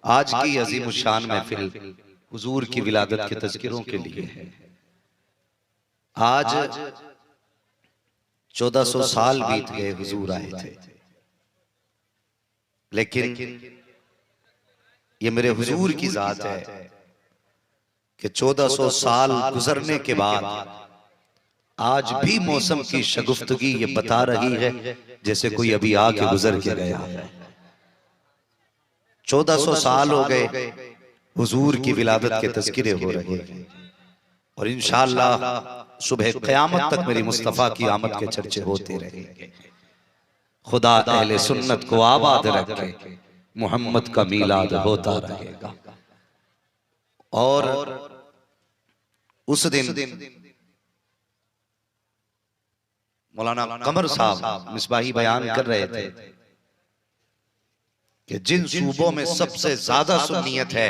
आज की अजीम शान महफिल हुजूर की विलादत के तज़किरों के लिए है। आज 1400 साल बीत गए हुजूर आए थे, लेकिन ये मेरे हुजूर की जात है कि 1400 साल गुजरने के बाद आज भी मौसम की शगुफ्तगी ये बता रही है जैसे कोई अभी आके गुजर के गया है। 1400 साल हो गए हुजूर की विलादत के तज़किरे हो रहे हैं और इंशाअल्लाह सुबह क़यामत तक मेरी मुस्तफ़ा की आमद के चर्चे होते रहेंगे। खुदा अहले सुन्नत को आबाद रखे, मोहम्मद का मीलाद होता रहेगा। और उस दिन मौलाना कमर साहब मिसबाही बयान कर रहे थे कि जिन सूबों में सबसे ज्यादा सुन्नियत है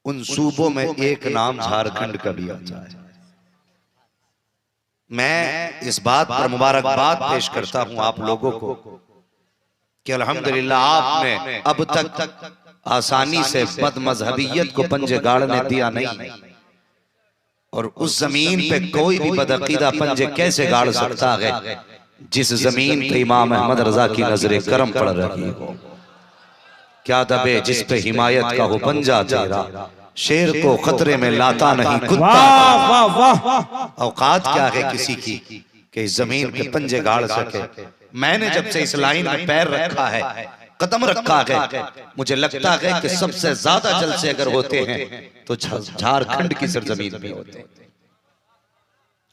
उन सूबों में एक नाम झारखंड का भी आता है। मैं इस बात पर मुबारकबाद पेश करता हूं आप लोगों को कि अल्हम्दुलिल्लाह आपने अब तक आसानी से बदमजहबियत को पंजे गाड़ने दिया नहीं, और उस जमीन पे कोई भी बदअकीदा पंजे कैसे गाड़ सकता है जिस जमीन पे इमाम अहमद रजा की नजरे करम पड़ रही हो। क्या दबे जिस पे हिमायत का हो पंजा तेरा, शेर को खतरे में लाता नहीं कुत्ता। औकात क्या है किसी की कि इस जमीन पे पंजे गाड़ सके। मैंने जब से इस लाइन में पैर रखा है, कदम रखा है, मुझे लगता है कि सबसे ज्यादा जलसे अगर होते हैं तो झारखंड की सरजमीन पे होते हैं।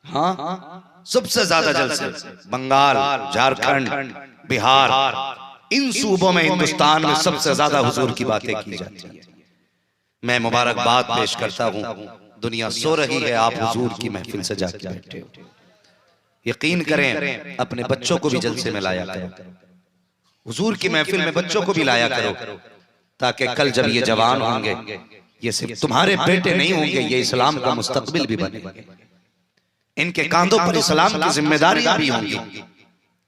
हाँ, सबसे ज्यादा जलसे बंगाल, झारखंड, बिहार, इन सूबों में हिंदुस्तान में सबसे ज्यादा हुजूर की बातें की जाती है। मैं मुबारकबाद पेश करता हूं। दुनिया सो रही है, आप हुजूर की महफिल से जाके बैठे हो। यकीन करें अपने बच्चों को भी जलसे में लाया करो, हुजूर की महफिल में बच्चों को भी लाया करो, ताकि कल जब ये जवान होंगे ये सिर्फ तुम्हारे बेटे नहीं होंगे, ये इस्लाम का मुस्तकबिल भी बनेंगे। इनके कांधों पर इस्लाम की जिम्मेदारियां भी होंगी।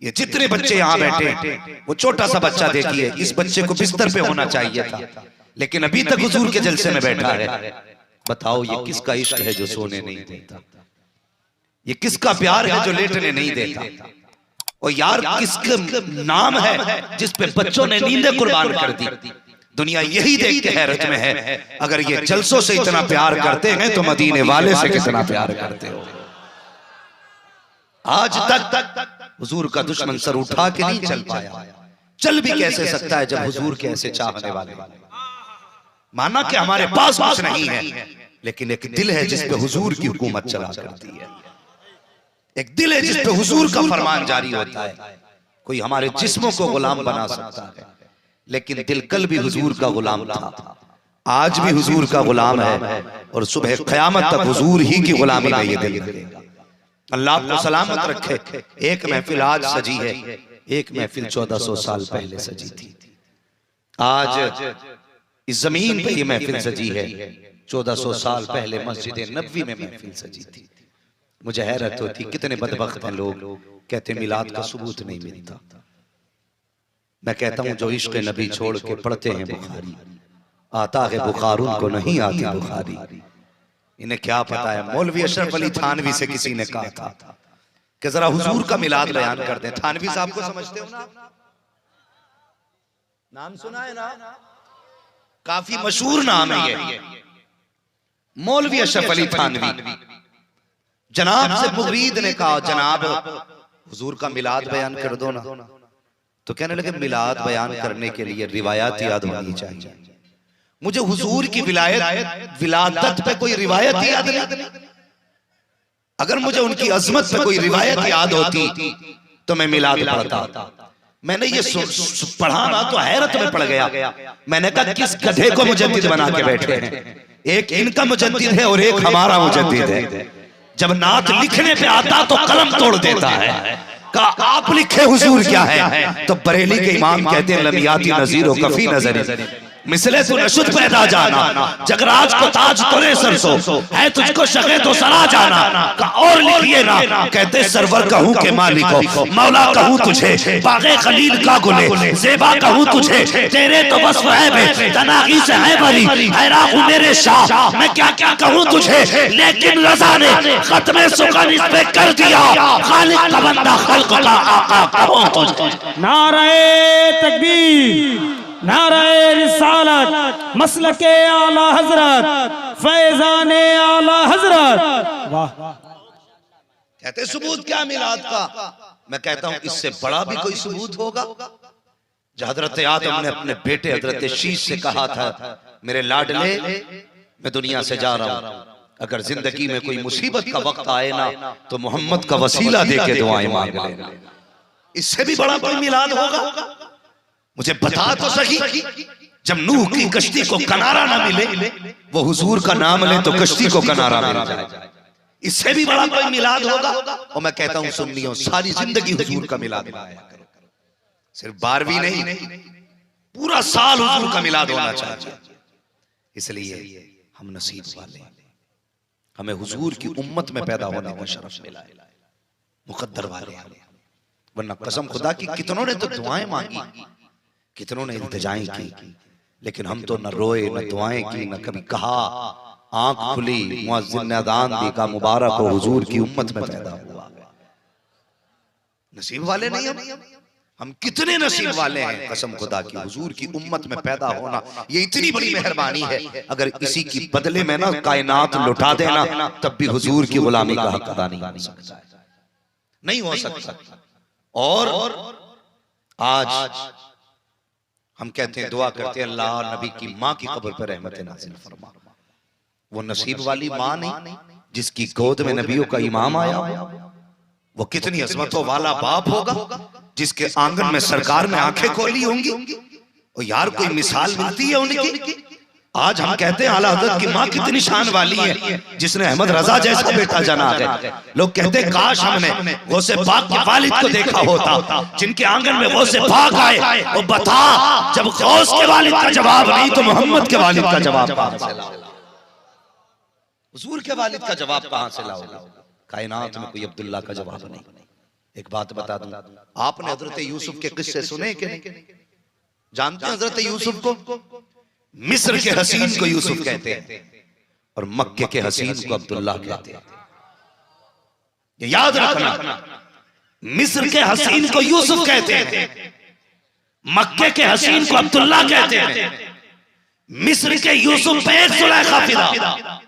ये जितने बच्चे यहाँ बैठे, वो छोटा सा बच्चा देखिए, इस बच्चे को बिस्तर पे होना चाहिए था, लेकिन अभी तक हुजूर के जलसे में बैठा है। बताओ ये किसका इश्क है जो सोने नहीं देता? ये किसका प्यार है जो लेटने नहीं देता? और यार किसका नाम है जिस पे बच्चों ने नींदें कुर्बान कर दी? दुनिया यही देख के हैरत में है। अगर ये जलसों से इतना प्यार करते हैं तो मदीने वाले से कितना प्यार करते हो। आज तक हुजूर का दुश्मन सर उठा के नहीं चल पाया। चल भी कैसे सकता है जब हुजूर के ऐसे चाहने वाले। माना कि हमारे पास कुछ नहीं है, लेकिन एक दिल है जिस पे हुजूर की हुकूमत चला करती है। एक दिल है जिस पे हुजूर का फरमान जारी होता है। कोई हमारे जिस्मों को गुलाम बना सकता है, लेकिन दिल कल भी हुजूर का गुलाम था, आज भी हुजूर का गुलाम है, और सुबह क़यामत तक हुजूर ही की गुलामी में ये दिल रहेगा। अल्लाह आपको सलामत रखे। एक महफिल आज सजी है, एक महफिल 1400 साल पहले सजी थी। आज इस जमीन पे ये महफिल सजी है, 1400 साल पहले मस्जिद नबवी में महफिल सजी थी। मुझे हैरत होती कितने बदबख्त हैं लोग, कहते मिलाद का सबूत नहीं मिलता। मैं कहता हूं जो इश्क नबी छोड़ के पढ़ते हैं बुखारी, आता है बुखार उनको नहीं आती बुखारी। इन्हें क्या पता है। मौलवी अशरफ अली थानवी से किसी ने कहा था कि जरा हुजूर का मिलाद बयान कर दें। थानवी साहब को समझते हो ना? नाम सुना है ना? काफी मशहूर नाम है ये, मौलवी अशरफ अली थानवी। जनाब से मुरीद ने कहा जनाब हुजूर का मिलाद बयान कर दो ना। तो कहने लगे मिलाद बयान करने के लिए रिवायत याद होनी चाहिए। मुझे हुजूर की विलादत पे कोई रिवायत याद नहीं। अगर मुझे उनकी अजमत पे कोई रिवायत याद होती तो मैं मिलाद पढ़ता। मैंने ये पढ़ा ना तो हैरत में पड़ गया। मैंने कहा किस गधे को मुजद्दिद बना के बैठे हैं? एक इनका मुजद्दिद है और एक हमारा मुजद्दिद है। जब नात लिखने पे आता तो कलम तोड़ देता है। कहा आप लिखे हुजूर क्या है? तो बरेली के इमाम कहते हैं लमियाती नजीर कफी नजरी। मिसले तू नशुद पैदा जाना, जगराज को ताज तोरे सरसो है, तुझको शगे तो सरा जाना। और लिखिए ना, कहते सरवर कहूँ के मालिको, मौला कहूँ तुझे, बागे खलील का गुले, ज़ेबा कहूँ तुझे, तेरे तो बस है तनागी से है बरी, हैरान हूँ मेरे शाह, मैं क्या क्या कहूँ तुझे, लेकिन रज़ा ने खत्मे सुकन इस पे कर दिया, खालिक का बंदा खल्क का आका कहूँ तुझे। नारे तकबीर, नारे रिसालत, मसलके आला हजरत, फैजाने आला हजरत। वाह, कहते सबूत क्या मिलाद का, मैं कहता हूं इससे बड़ा भी कोई सबूत होगा। जो हजरत आदम ने अपने बेटे हजरत शीश से कहा था, मेरे लाडले मैं दुनिया से जा रहा हूं, अगर जिंदगी में कोई मुसीबत का वक्त आए ना तो मोहम्मद का वसीला देके दुआएं मांग लेना। इससे भी बड़ा कोई मिलाद होगा? मुझे बता तो सही, जब नूह की कश्ती को किनारा ना मिले, वो हुजूर का नाम ले तो कश्ती को किनारा मिल जाए, इससे भी बड़ा कोई मिलाद होगा? और मैं कहता हूं सुन्नियों, सारी जिंदगी हुजूर का मिलाद मनाया करो, सिर्फ 12वीं नहीं, पूरा साल हुजूर का मिलाद होना चाहिए। इसलिए हम नसीब वाले, हमें हुजूर की उम्मत में पैदा होने का शरफ मिला है, मुकद्दर वाले। वरना कसम खुदा की कितनों ने तो दुआएं मांगी, कितनों ने इल्तिजाएं की, लेकिन हम तो न रोए न दुआएं की, न कभी कहा आंख खुली मुअज्जिन ने अज़ान दी का मुबारक हो हुजूर की उम्मत में पैदा हुआ। नसीब वाले नहीं हम कितने नसीब वाले हैं कसम खुदा की, हुजूर की उम्मत में पैदा होना ये इतनी बड़ी मेहरबानी है। अगर इसी की बदले में ना कायनात लुटा देना तब भी हुजूर की गुलामी का हक अदा नहीं हो सकता, नहीं हो सकता। और आज हम कहते हैं, दुआ करते हैं, अल्लाह नबी की माँ की कब्र पर रहमत नाज़िल फरमा। वो नसीब वाली माँ नहीं जिसकी गोद में नबियों का इमाम आया, वो कितनी अजमतों वाला बाप होगा जिसके आंगन में सरकार ने आंखें खोली होंगी। और यार कोई मिसाल मिलती है उनकी। आज हम कहते हैं आला हज़रत की माँ कितनी शान वाली है, जिसने अहमद रजा जैसा बेटा जना है। लोग कहते हैं काश हमने गौसे पाक के वालिद को देखा होता, जिनके आंगन में गौसे पाक आए। वो बता, जब गौस के वालिद का जवाब नहीं तो मोहम्मद के वालिद का जवाब कहां से लाओ? हुजूर के वालिद का जवाब कहां से लाओ? कायनात में कोई अब्दुल्ला का जवाब नहीं। एक बात बता दूं, आपने हजरत यूसुफ के किस्से सुने कि नहीं? जानते हैं हजरत यूसुफ को? मिस्र के हसीन को यूसुफ कहते हैं और मक्के के हसीन को अब्दुल्ला कहते हैं। ये याद रखना, मिस्र के हसीन को यूसुफ कहते हैं, मक्के के हसीन को अब्दुल्ला कहते हैं। मिस्र के यूसुफ पे एक सुलैखा फिदा,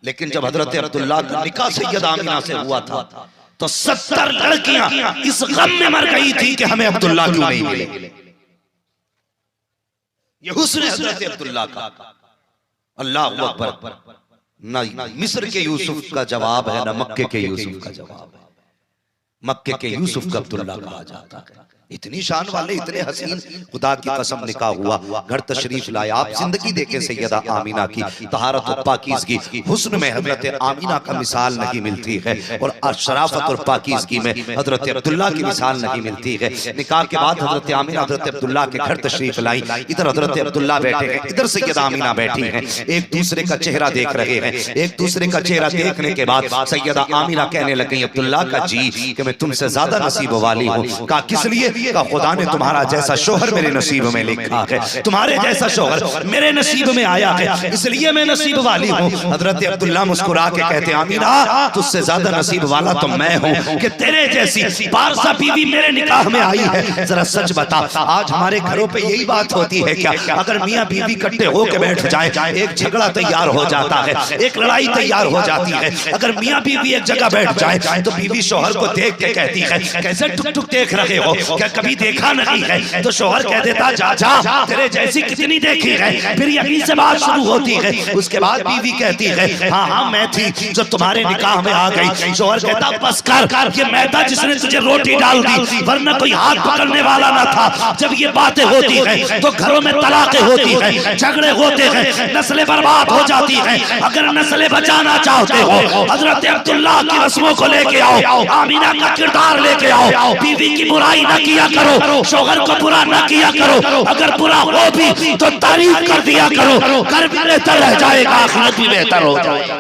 लेकिन जब हजरत अब्दुल्ला का निकाह सैयदा आमिना से हुआ था तो 70 लड़कियां इस गम में मर गई थी कि हमें अब्दुल्ला क्यों नहीं मिले। ये हुस्न हजरत अब्दुल्ला का। अल्लाह अकबर। ना मिस्र के यूसुफ का जवाब है, ना मक्के के यूसुफ का जवाब है। मक्के के यूसुफ का अब्दुल्ला कहा जाता है। इतनी शान वाले, इतने हसीन, खुदा की कसम निकाह हुआ, घर तशरीफ लाए। आप जिंदगी देखें सैयदा आमिना की, तहारत और पाकीज़गी, हुस्न में हजरत आमिना का मिसाल नहीं मिलती है, और शराफत और पाकीज़गी में हजरत अब्दुल्ला की मिसाल नहीं मिलती है। निकाह के बाद हजरत आमिना हजरत अब्दुल्ला के घर तशरीफ लाई। इधर हजरत अब्दुल्ला बैठे हैं, इधर सैयदा आमिना बैठी हैं, एक दूसरे का चेहरा देख रहे हैं। एक दूसरे का चेहरा देखने के बाद सैयदा आमिना कहने लगी, अब्दुल्ला का जी कि मैं तुमसे ज्यादा नसीब वाली हूँ। कहा किस लिए? का खुदा ने तुम्हारा जैसा शोहर मेरे नसीब में लिखा है, तुम्हारे जैसा शोहर मेरे नसीब में आया है, इसलिए मैं नसीब वाली हूँ। हजरत अब्दुल्ला मुस्कुरा के कहते हैं, आमीना तुझसे ज्यादा नसीब वाला तो मैं हूँ कि तेरे जैसी पारसा बीवी मेरे निकाह में आई है। जरा सच बता, आज हमारे घरों पे यही बात होती है क्या? अगर मियाँ बीवी इकट्ठे होके बैठ जाए, एक झगड़ा तैयार हो जाता है, एक लड़ाई तैयार हो जाती है। अगर मियाँ बीवी एक जगह बैठ जाए तो बीवी शोहर को देख के कहती है, कैसे टुक टुक देख रहे हो, क्या कभी देखा नहीं है? तो शोहर कह देता, जा जा तेरे जैसी कितनी देखी है। फिर यहीं से बात शुरू होती है। उसके बाद बीवी कहती है, हाँ हाँ मैं थी जो तुम्हारे निकाह में आ गई। शोहर कहता, बस कर, ये मैं था जिसने तुझे रोटी डाल दी, वरना कोई हाथ पकड़ने वाला ना था। जब ये बातें होती है तो घरों में तलाकें होती है, झगड़े होते हैं, नस्लें बर्बाद हो जाती हैं। अगर नस्लें बचाना चाहते हो, हजरत अब्दुल्ला की रस्मों को लेके आओ, आमीना का किरदार लेके आओ, बीवी की बुराई न की किया करो, शौहर को बुरा न किया करो, अगर बुरा हो भी तो तारीफ कर दिया करो, घर भी बेहतर रह जाएगा, आखिरत भी बेहतर हो जाएगा।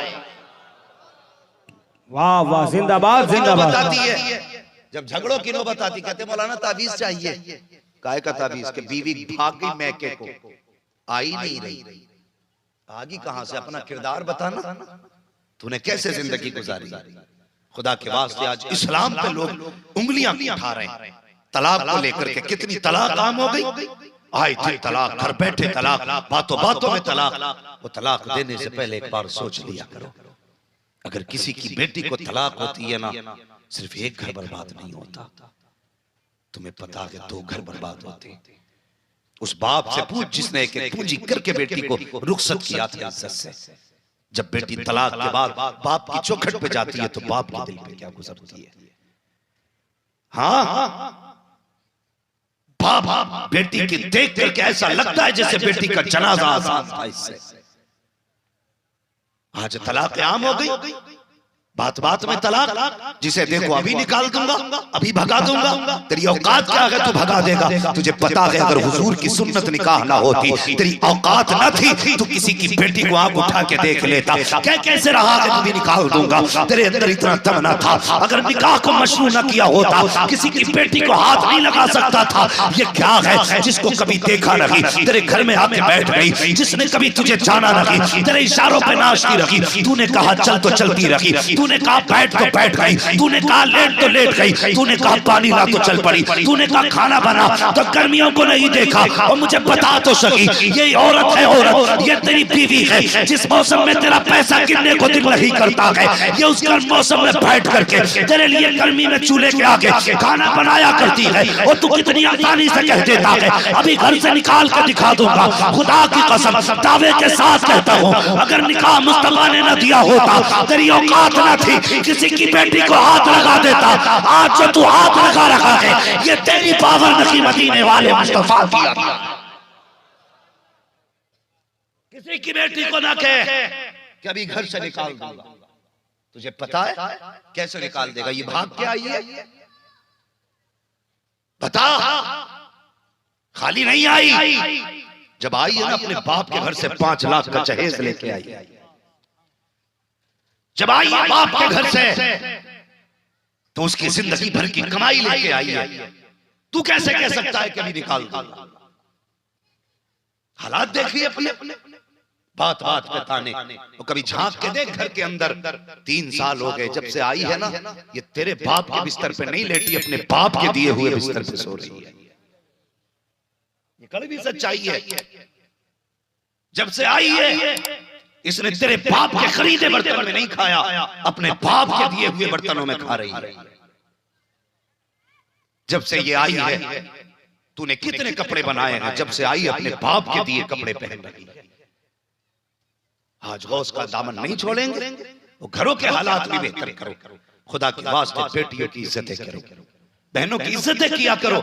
वाह वाह, जिंदाबाद जिंदाबाद। बताती है जब झगड़ों की नौबत आती, कहते मौलाना ताबीज चाहिए। काय का ताबीज? के बीवी भाग गई मैके को, आई नहीं रही। आगी कहां से? अपना किरदार बताना, तूने कैसे जिंदगी गुजारी। खुदा के वास्ते आज इस्लाम पे लोग उंगलियां उठा रहे हैं तलाक को लेकर के। कितनी तलाक आम हो गई, आए थे तलाक, घर बैठे तलाक, बातों बातों में तलाक। वो तलाक देने से पहले एक बार सोच लिया करो, अगर किसी की बेटी को तलाक होती है ना, सिर्फ एक घर बर्बाद नहीं होता, तुम्हें पता है 2 घर बर्बाद होते। उस बाप से पूछ जिसने एक पूंजी करके बेटी को रुखसत किया था इज्जत से। जब बेटी तलाक के बाद बाप की चौखट पे जाती है तो बाप के दिल पे क्या गुजरती है। हाँ, बाप बेटी की देख करके ऐसा लगता है जैसे बेटी का जनाजा आसान था। इससे आज तलाक आम हो गई, बात बात में तलाक। जिसे देखो अभी निकाल दूंगा, अभी भगा दूंगा, तेरी औकात क्या है, तू भगा देगा। तुझे पता है अगर हुजूर की सुन्नत निकाह ना होती, तेरी औकात ना थी, तू किसी की बेटी को आंख उठा के देख लेता। कैसे रहा कि तुझे निकाल दूंगा, तेरे अंदर इतना दम ना था। अगर निकाह को मशरू ना किया होता, किसी की बेटी को हाथ नहीं लगा सकता था। ये क्या है जिसको कभी देखा नहीं, तेरे घर में आके बैठ गई, जिसने कभी तुझे जाना नहीं, तेरे इशारों पे नाचती रही। तूने कहा चल तो चलती रही, तूने कहा बैठ तो बैठ गई, तूने कहा लेट तो लेट गई, तूने कहा पानी ला तो चल पड़ी, तूने कहा खाना बना तो गर्मियों को नहीं देखा। और मुझे बता तो सकी, ये औरत है औरत, ये तेरी बीवी है। जिस मौसम में तेरा पैसा गिनने को दिल नहीं करता है, ये उस मौसम में बैठ करके तेरे लिए गर्मी में चूल्हे के आगे खाना बनाया करती है। और तू कितनी आसानी से कह देता है अभी घर से निकाल कर दिखा दूंगा। खुदा की कसम दावे के साथ कहता हूँ, अगर निकाह मुस्तफा ने न दिया होता, तेरी औकात न थी, किसी की बेटी को हाथ लगा देता। आज जो तू हाथ लगा रखा है, ये तेरी पावर नहीं, मदीने वाले मुस्तफा की। किसी की बेटी को ना कहे कि अभी घर से निकाल दूंगा। तुझे पता है कैसे निकाल देगा? ये भाग के आई है, बता। खाली नहीं आई, जब आई है ना अपने बाप के घर से 5 लाख का जहेज लेके आई। जब आई है बाप के घर से तो उसकी जिंदगी भर की कमाई लेके आई है। तू कैसे कह सकता है कि अभी निकाल दूंगा? हालात देखिए अपने, बात बात पे ताने। और कभी झांक के देख घर के अंदर, 3 साल हो गए जब से आई है ना, ये तेरे बाप के बिस्तर पे नहीं लेटी, अपने बाप के दिए हुए बिस्तर पे सो रही है। ये कड़वी सच्चाई है। जब से आई है इसने तेरे बाप के खरीदे बर्तन में नहीं खाया, अपने बाप के दिए हुए बर्तनों में खा रही है। जब से ये आई है तूने कितने कपड़े बनाए हैं, जब से आई अपने बाप के दिए कपड़े पहन रही है। आज गौस का दामन नहीं छोड़ेंगे, वो घरों के हालात भी बेहतर करो। खुदा के वास्ते बेटियों की इज्जतें करो, बहनों की इज्जतें किया करो।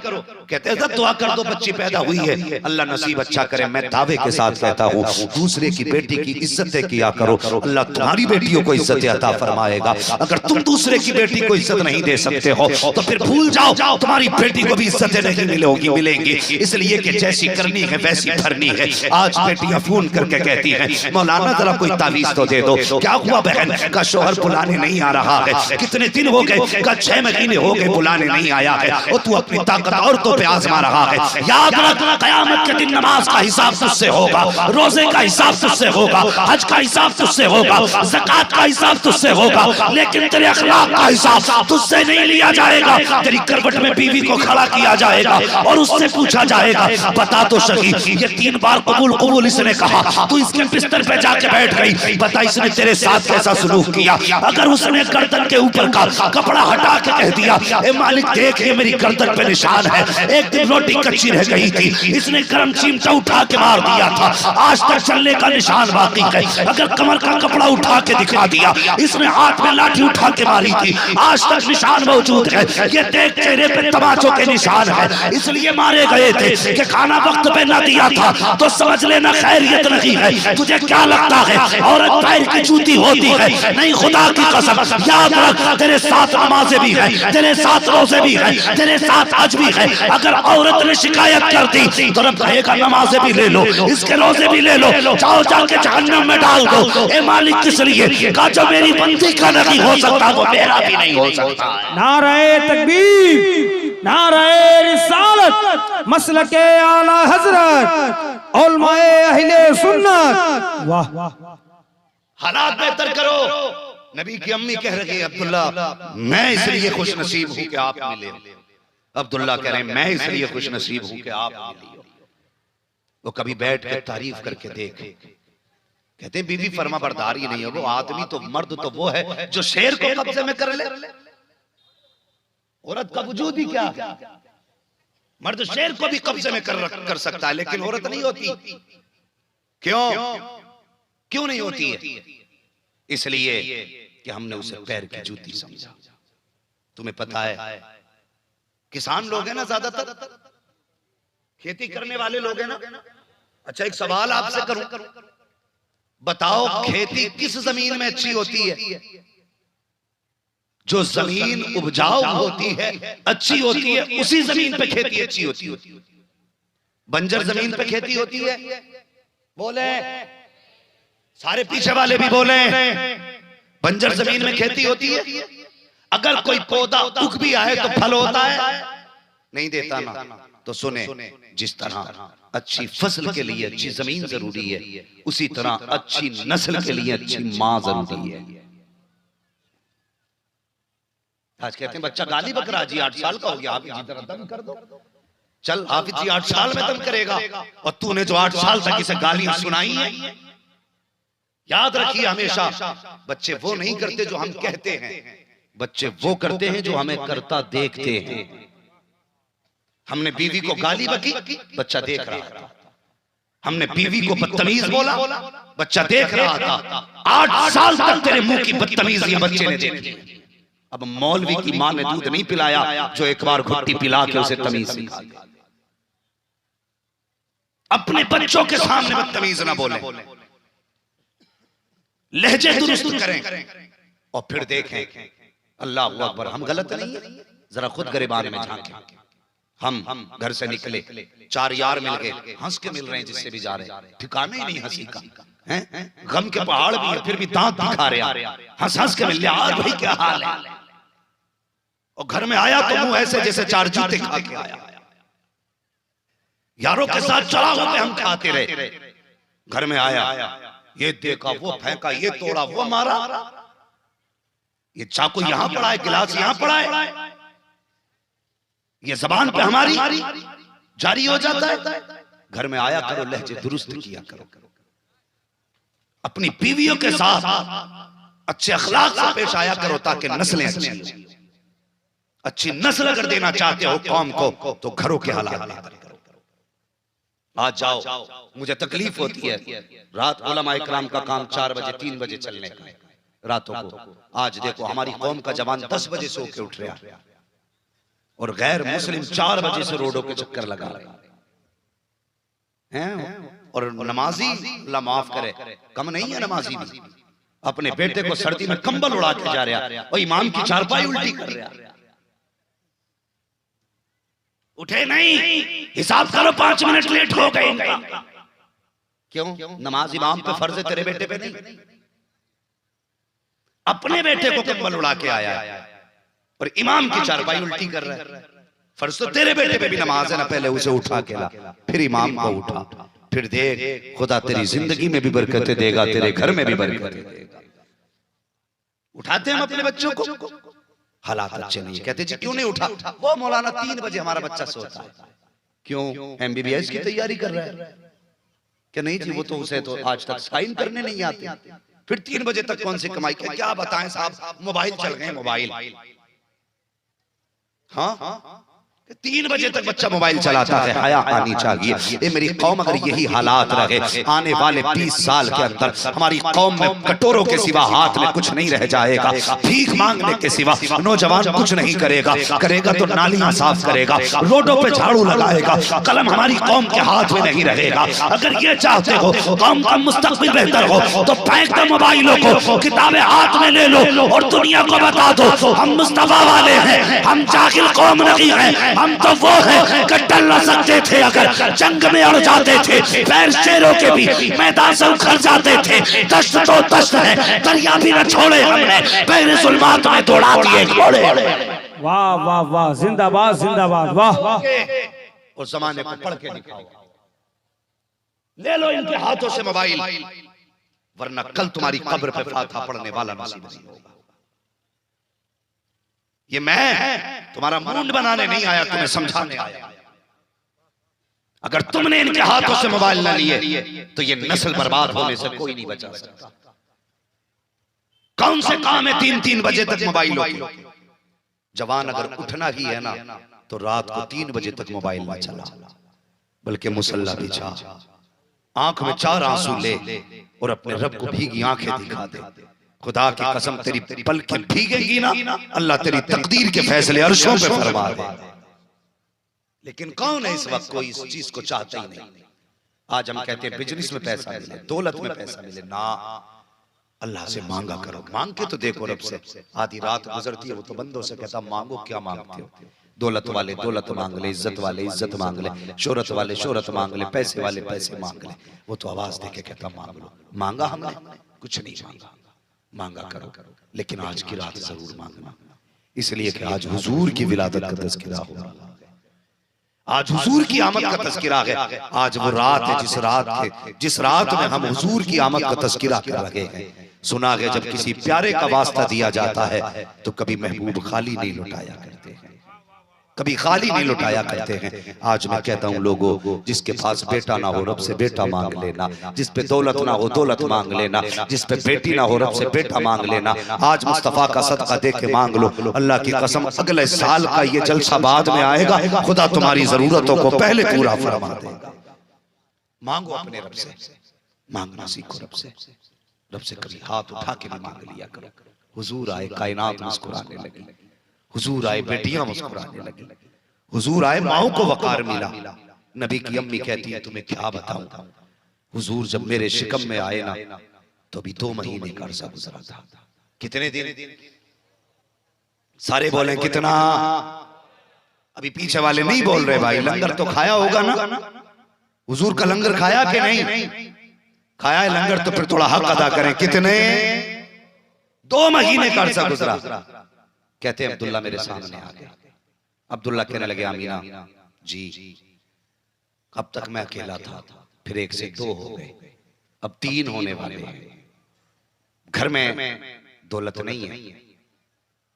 कहते हैं दुआ कर दो बच्ची पैदा हुई है, अल्लाह नसीब अच्छा करे। मैं दावे के साथ कहता हूँ दूसरे की बेटी की इज्जतें किया करो, अल्लाह तुम्हारी बेटियों को इज्जतें अता फरमाएगा। अगर तुम दूसरे की बेटी को इज्जत नहीं दे सकते हो तो फिर भूल जाओ, तुम्हारी बेटी को भी इज्जतें नहीं मिलेंगी। इसलिए कि जैसी करनी है वैसी भरनी है। आज बेटियां फोन करके कहती हैं मौलाना जरा कोई तावीज तो दे दो। क्या हुआ बहन? का शोहर बुलाने नहीं आ रहा है। कितने दिन हो गए? का 6 महीने हो गए बुलाने नहीं आया है। और तू अपनी ताकत औरतों पे आजमा रहा है। याद रख, कयामत के दिन नमाज का हिसाब तुझसे होगा, रोजे का हिसाब तुझसे होगा, हज का हिसाब तुझसे होगा, ज़कात का हिसाब तुझसे होगा, लेकिन तेरे अखलाक का हिसाब तुझसे नहीं लिया जाएगा। तेरी करवट में बीवी को खड़ा किया जाएगा और उससे पूछा जाएगा बता तो सही, ये 3 बार कबूल कबूल इसने कहा, तू इसके बिस्तर पे जाके बैठ गई, बता इसने तेरे साथ कैसा सलूक किया। अगर उसने गर्दन के ऊपर का कपड़ा हटा के कह दिया ए मालिक देख ये मेरी गर्दन पे निशान है, एक दिन रोटी कच्ची रह गई थी, इसने गर्म चिमटा उठा के मार दिया था, आज तक चलने का निशान बाकी है। अगर कमर का कपड़ा उठा के दिखा दिया, इसने हाथ में लाठी उठा के मारी थी, आज तक निशान मौजूद है। ये देख चेहरे पे तमाचों के निशान है, इसलिए मारे गए थे कि खाना वक्त पे ना दिया था तो समझ लेना खैरियत नहीं है। तुझे क्या लगता है औरत पैर की जूती होती है? नहीं, खुदा की कसम याद रख, तेरे साथ नमाजें भी है, तेरे साथ रोजे भी है, तेरे साथ आज भी है। अगर औरत ने शिकायत कर दी तो रब कहेगा नमाजें भी ले लो, इसके रोजे भी ले लो, जाओ जाके जहन्नम में डाल दो। ए मालिक किस लिए का जो मेरी बंदी का नहीं हो सकता वो मेरा भी नहीं हो सकता। नारे तकबीर, नारे रिसालत, मसलके आला हजरत, उलमाए अहले सुन्नत। वाह, हालात बेहतर करो। नबी की अम्मी कह रही है अब्दुल्ला मैं इसलिए खुश नसीब हूं कि आप मिले। अब्दुल्ला कह रहे हैं मैं इसलिए खुश नसीब हूं कि आप मिले। वो कभी बैठ कर तारीफ करके देख, कहते हैं बीवी फर्मा बरदार ही नहीं है वो आदमी, तो मर्द तो वो है जो शेर को कब्जे में कर ले। औरत का वजूद ही क्या, मर्द शेर को भी कब्जे में कर सकता है लेकिन औरत नहीं होती। क्यों नहीं होती है? इसलिए कि हमने उसे पैर की जूती समझा। तुम्हें पता है किसान लोग हैं ना, ज्यादातर खेती करने वाले लोग हैं ना। अच्छा एक सवाल आपसे करूं, बताओ खेती किस जमीन में अच्छी होती है? जो जमीन उपजाऊ होती है अच्छी होती है, उसी जमीन पे खेती अच्छी होती है। बंजर जमीन पे खेती होती है, बोले सारे पीछे वाले भी बोले, बंजर जमीन में खेती होती है। अगर कोई पौधा उग भी आए तो फल होता है? नहीं देता ना। तो सुने, जिस तरह अच्छी फसल के लिए अच्छी जमीन जरूरी है, उसी तरह अच्छी नस्ल के लिए अच्छी मां जरूरी है। आज कहते हैं बच्चा गाली बक रहा जी 8 साल का हो गया, आप जी जरा दम कर दो। चल हाफिज जी 8 साल में दम करेगा, और तूने जो 8 साल तक इसे गालियां सुनाई है। याद रखिए हमेशा बच्चे वो नहीं करते जो हम कहते हैं, बच्चे वो करते हैं जो हमें करता देखते हैं। हमने बीवी को गाली बकी, बच्चा देख रहा था। हमने बीवी को बदतमीज बोला, बच्चा देख रहा था। 8 साल तक तेरे मुंह की बदतमीजियां बच्चे ने देखी। अब मौलवी की मां ने दूध नहीं पिलाया जो एक बार घुट्टी पिला के उसे तमीज सिखा दे। अपने बच्चों के सामने बदतमीज ना बोले, लहजे दुरुस्त करें और फिर देखें। अल्लाह अकबर, हम गलत नहीं है। जरा खुद गिरबान में झांकें। हम घर से निकले, 4 यार मिल गए, हंस के मिल रहे हैं जिससे भी जा रहे हैं, ठिकाना ही नहीं हंसी का है। गम के पहाड़ भी है फिर भी दांत दिखा रहे हैं, हंस हंस के मिल लिया, और भाई क्या हाल है। और घर में आया तो मुंह ऐसे जैसे 4 जूते खा के आया। यारों के साथ चढ़ा होते हम खाते रहे। घर में आया, ये देखा, वो फेंका, ये तोड़ा, वो मारा, ये चाकू यहां पड़ा है, गिलास यहां पड़ा है। ये जबान पे हमारी जारी हो जाता है। घर में आया करो, लहजे दुरुस्त किया करो। अपनी बीवियों के साथ अच्छे अखलाक से पेश आया करो ताकि नस्लें अच्छी हो। अच्छी नस्ल अगर देना चाहते हो कौम को तो घरों के हालात बेहतर करो। आज जाओ, मुझे तकलीफ होती है, रात उलमा इकराम का काम 4 बजे 3 बजे चलने का है रातों को। आज देखो हमारी कौम का जवान 10 बजे सो के उठ रहा है और गैर मुस्लिम 4 बजे से रोडों के चक्कर लगा रहे हैं। और नमाजी, अल्लाह माफ करे, कम नहीं है नमाजी भी, अपने बेटे को सर्दी में कंबल उड़ा के जा रहा और इमाम की चारपाई उल्टी कर रहा। उठे नहीं, हिसाब करो 5 मिनट लेट हो गए इनका। क्यों? नमाज इमाम पे फर्ज है, तेरे बेटे पे नहीं। अपने बेटे को कंबल उड़ा के आया और इमाम की चारपाई उल्टी कर रहा है। फर्ज तो तेरे बेटे पे भी नमाज है ना, पहले उसे उठा के ला, फिर इमाम को उठा। फिर देख खुदा तेरी जिंदगी में भी बरकतें देगा, तेरे घर में भी बरकतें देगा। उठाते हम अपने बच्चों को, हालात अच्छे नहीं, कहते जी क्यों नहीं उठा? वो मौलाना 3 बजे हमारा बच्चा सोता है। क्यों? MBBS की तैयारी कर रहा है क्या? नहीं जी, वो तो उसे तो आज तक साइन करने नहीं आते। फिर 3 बजे तक कौन सी कमाई? क्या बताएं साहब, मोबाइल चल गए, मोबाइल। हाँ, 3 बजे तक बच्चा मोबाइल चलाता है। हया आनी चाहिए। ये मेरी कौम अगर यही हालात रहे आने वाले 20 साल के अंदर हमारी कौम में कटोरों के सिवा हाथ में कुछ नहीं रह जाएगा। भीख मांगने के सिवा नौजवान कुछ नहीं करेगा। करेगा तो नालियां साफ करेगा, रोडों पे झाड़ू लगाएगा। कलम हमारी कौम के हाथ में नहीं रहेगा। अगर ये चाहते हो कौम का मुस्तकबिल बेहतर हो तो फेंक दो मोबाइलों को, किताबें हाथ में ले लो और दुनिया को बता दो हम मुस्तफा वाले हैं, हम जाहिल कौम नहीं है। हम तो वो हैं कि डर न सकते थे, अगर जंग में अड़ जाते थे, पैर शेरों के भी मैदान से उखड़ जाते थे। दश्त तो दश्त है, दरिया भी न छोड़े हमने, पैर जुल्मात में दौड़ा दिए घोड़े। वाह वाह वाह, जिंदाबाद जिंदाबाद, वाह। उस जमाने को पढ़ के दिखाओ। ले लो इनके हाथों से मोबाइल, वरना कल तुम्हारी कब्र पे फातिहा पढ़ने वाला नसीब नहीं होगा। ये मैं तुम्हारा मूड बनाने नहीं आया, तुम्हें समझाने आया। अगर तुमने इनके हाथों से मोबाइल ना लिए तो ये नस्ल बर्बाद होने से कोई नहीं बचा सकता। कौन से काम है 3-3 बजे तक मोबाइल हो? जवान अगर उठना ही है ना तो रात को 3 बजे तक मोबाइल ना चला, बल्कि मुसल्ला बिछा, आंख में 4 आंसू ले और अपने रब को भीगी आंखें दिखा दे। खुदा की कसम तेरी पलकें भीगेंगी ना, अल्लाह तेरी तकदीर के फैसले अर्शों पे फरमा दे। लेकिन कौन है इस वक्त कोई इस चीज को चाहता ही नहीं। आज हम कहते हैं बिजनेस में पैसा मिले, दौलत में पैसा मिले, ना अल्लाह से मांगा करो। मांग के तो देखो रब से। आधी रात गुजरती है वो तो बंदों से कहता मांगो, क्या मांगते हो? दौलत वाले दौलत मांग ले, इज्जत वाले इज्जत मांग ले, शोहरत वाले शोहरत मांग ले, पैसे वाले पैसे मांग ले। वो तो आवाज दे के कहता मांग लो। मांगा हमने? कुछ नहीं मांगा। मांगा करो, लेकिन आज की रात जरूर मांगना, इसलिए कि आज हुजूर की विलादत का तज़किरा हो रहा है, आज हुजूर की आमद का तज़किरा है। आज वो रात है जिस रात में हम हुजूर की आमद का तज़किरा कर रहे हैं। सुना है जब किसी प्यारे का वास्ता दिया जाता है तो कभी महबूब खाली नहीं लौटाया करते हैं, कभी खाली नहीं लौटाया करते हैं। आज मैं कहता हूँ लोगों, जिसके पास बेटा ना हो रब से बेटा मांग लेना, जिस पे दौलत ना हो दौलत मांग लेना, जिस पे बेटी ना हो रब से बेटा मांग लेना। आज मुस्तफा का सदका दे के मांग लो। अल्लाह की कसम अगले साल का ये जलसा बाद में आएगा, खुदा तुम्हारी जरूरतों को पहले पूरा फरमा देगा। मांगो अपने रब से, मांगना सीखो रब से। रब से कभी हाथ उठा के भी मांग लिया करो। हुजूर आए, कायनात मुस्कुराने लगी। हुजूर आए, बेटियां मुस्कुराने लगी। हुजूर आए, माओ को वकार मिला। नबी की अम्मी कहती है तुम्हें क्या बताऊं, हुजूर जब मेरे शिकम में आए ना तो अभी 2 महीने का अरसा गुजरा था। कितने दिन? सारे बोले कितना? अभी पीछे वाले नहीं बोल रहे भाई। लंगर तो खाया होगा ना? हुजूर का लंगर खाया कि नहीं? खाया है लंगर, तो फिर थोड़ा हक अदा करें। कितने? 2 महीने का अरसा गुजरा। कहते हैं अब्दुल्ला मेरे सामने आ गया। अब्दुल्ला कहने लगे आमीना जी, अब तक मैं अकेला था, फिर 1 से 2 हो गए, अब 3 होने वाले हैं। घर में दौलत नहीं है,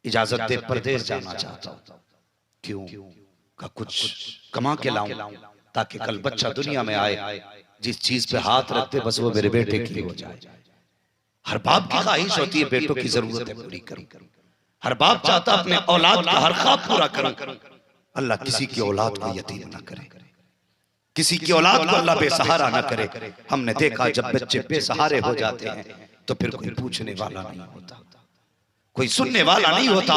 इजाजत दे परदेश जाना चाहता हूं। क्यों? का कुछ कमा के लाऊं ताकि कल बच्चा दुनिया में आए, जिस चीज पे हाथ रखते बस वो मेरे बेटे की हो जाए। हर बाप की ख्वाहिश होती है बेटों की जरूरतें पूरी करूं। हर बाप चाहता अपने औलाद का हर ख्वाब पूरा करूं। अल्लाह किसी की औलाद को यतीम ना करे, किसी की औलाद को अल्लाह बेसहारा ना करे। हमने देखा जब बच्चे बेसहारे हो जाते हैं तो फिर कोई पूछने वाला नहीं होता, कोई सुनने वाला नहीं होता,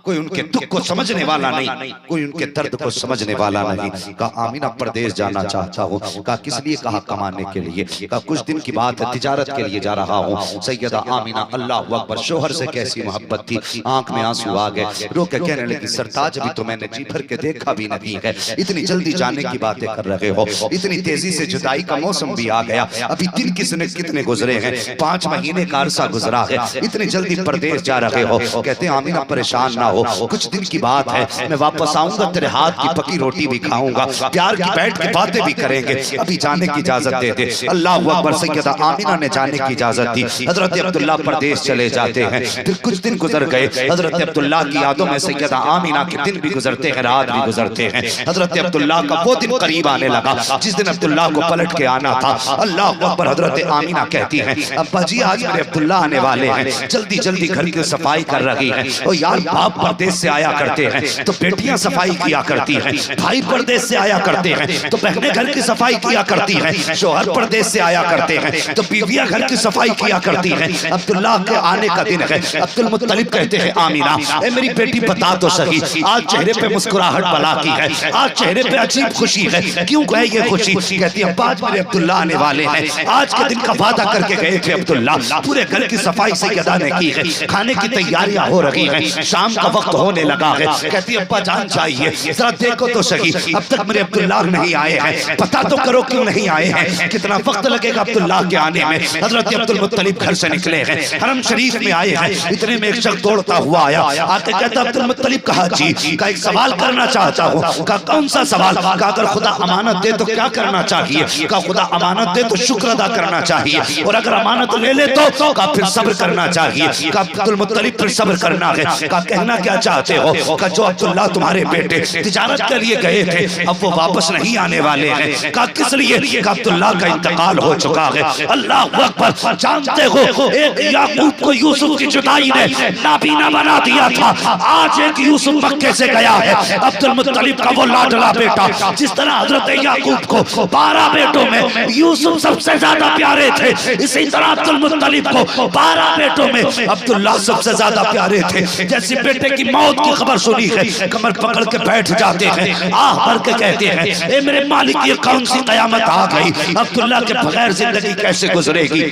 कोई उनके दुख को समझने वाला नहीं, कोई उनके दर्द को समझने वाला नहीं। कहा आमीना परदेश जाना चाहता हूँ। कहा किस लिए? कहा कमाने के लिए। कहा कुछ दिन की बात है, तिजारत के लिए जा रहा हूँ। सैयदा आमीना अल्लाह अकबर, शोहर से कैसी मोहब्बत थी, आंख में आंसू आ गए। रो के कहने लगी सरताज अभी तो मैंने जी भर के देखा भी नहीं है, इतनी जल्दी जाने की बातें कर रहे हो, इतनी तेजी से जुदाई का मौसम भी आ गया। अभी दिन कितने गुजरे हैं, 5 महीने का अरसा गुजरा है, इतनी जल्दी परदेश जा रहे हो। कहते हैं आमीना परेशान ना हो, कुछ दिन की बात है, मैं वापस आऊंगा, तेरे हाथ की पकी रोटी भी खाऊंगा, प्यार की बैठ की बातें भी करेंगे, अभी जाने की इजाजत दे दे। अल्लाह अकबर। सैयदा आमीना ने जाने की इजाजत दी। हजरत अब्दुल्ला परदेश चले जाते हैं। फिर कुछ दिन गुजर गए। हजरत अब्दुल्ला की यादों में सैयदा आमीना के दिन भी गुजरते हैं, रात भी गुजरते हैं। हजरत अब्दुल्ला का वो दिन करीब आने लगा जिस दिन अब्दुल्ला को पलट के आना था। अल्लाह अकबर। हजरत आमीना कहती हैं अब्बा जी आज मेरे अब्दुल्ला आने वाले हैं, जल्दी जल्दी घर की सफाई सफाई कर रही है। ओ यार, बाप परदेश से आया करते हैं तो बेटियां सफाई किया करती हैं, भाई परदेश से आया करते हैं तो बहनें घर की सफाई किया करती हैं, शोहर परदेश से आया करते हैं तो बीवियां घर की सफाई किया करती हैं। अब्दुल्ला के आने का दिन है। अब्दुल मुत्तलिब कहते हैं आमीना, ए मेरी बेटी बता तो सही, आज चेहरे पे मुस्कुराहट बला की है, आज चेहरे पे अजीब खुशी है, क्यों है ये खुशी? कहती है अब्बा आज मेरे अब्दुल्ला आने वाले हैं, आज के दिन का वादा करके गए थे अब्दुल्ला, पूरे घर की सफाई सैयदा ने की है, खाने की तैयारियां हो रही हैं, शाम का वक्त होने लगा है। कहती है अब्बा जान चाहिए, जरा देखो तो सही, अब तक मेरे अब्दुल्ला नहीं आए हैं, पता तो करो क्यों नहीं आए हैं, कितना वक्त लगेगा अब्दुल्ला के आने में। हजरत अब्दुल मुत्तलिब घर से निकले हैं, हरम शरीफ में आए हैं, इतने में एक शख्स दौड़ता हुआ आया, आके कहता अब्दुल मुत्तलिब कहा जी का एक सवाल करना चाहता हूँ। का कौन सा सवाल? का अगर खुदा अमानत दे तो क्या करना चाहिए? का खुदा अमानत दे तो शुक्र अदा करना चाहिए, और अगर अमानत ले ले तो का फिर सब्र करना चाहिए। का अब्दुल मुत्तलिब फिर सब्र करना है। का कहना क्या चाहते हो? का जो अब्दुल्ला तुम्हारे बेटे तिजारत के लिए गए थे अब वो वापस नहीं आने वाले हैं। का किस लिए? का अब्दुल्ला का इंतकाल हो चुका है। अल्लाह अकबर। जानते हो एक याकूब को यूसुफ की जुदाई ने नाबीना बना दिया था, आज एक यूसुफ मक्के से गया है, अब्दुल मुत्तलिब का वो लाडला बेटा। जिस तरह हजरत याकूब को 12 बेटों में यूसुफ सबसे ज्यादा प्यारे थे, इसी तरह अब्दुल मुत्तलिब को 12 बेटों में अब्दुल्ला सबसे ज्यादा प्यारे थे। जैसे बेटे की मौत की खबर सुनी है, कमर पकड़ के बैठ जाते हैं, आह भर के कहते हैं ए मेरे मालिक ये कौन सी कयामत आ गई, अब्दुल्ला के बगैर जिंदगी कैसे गुजरेगी।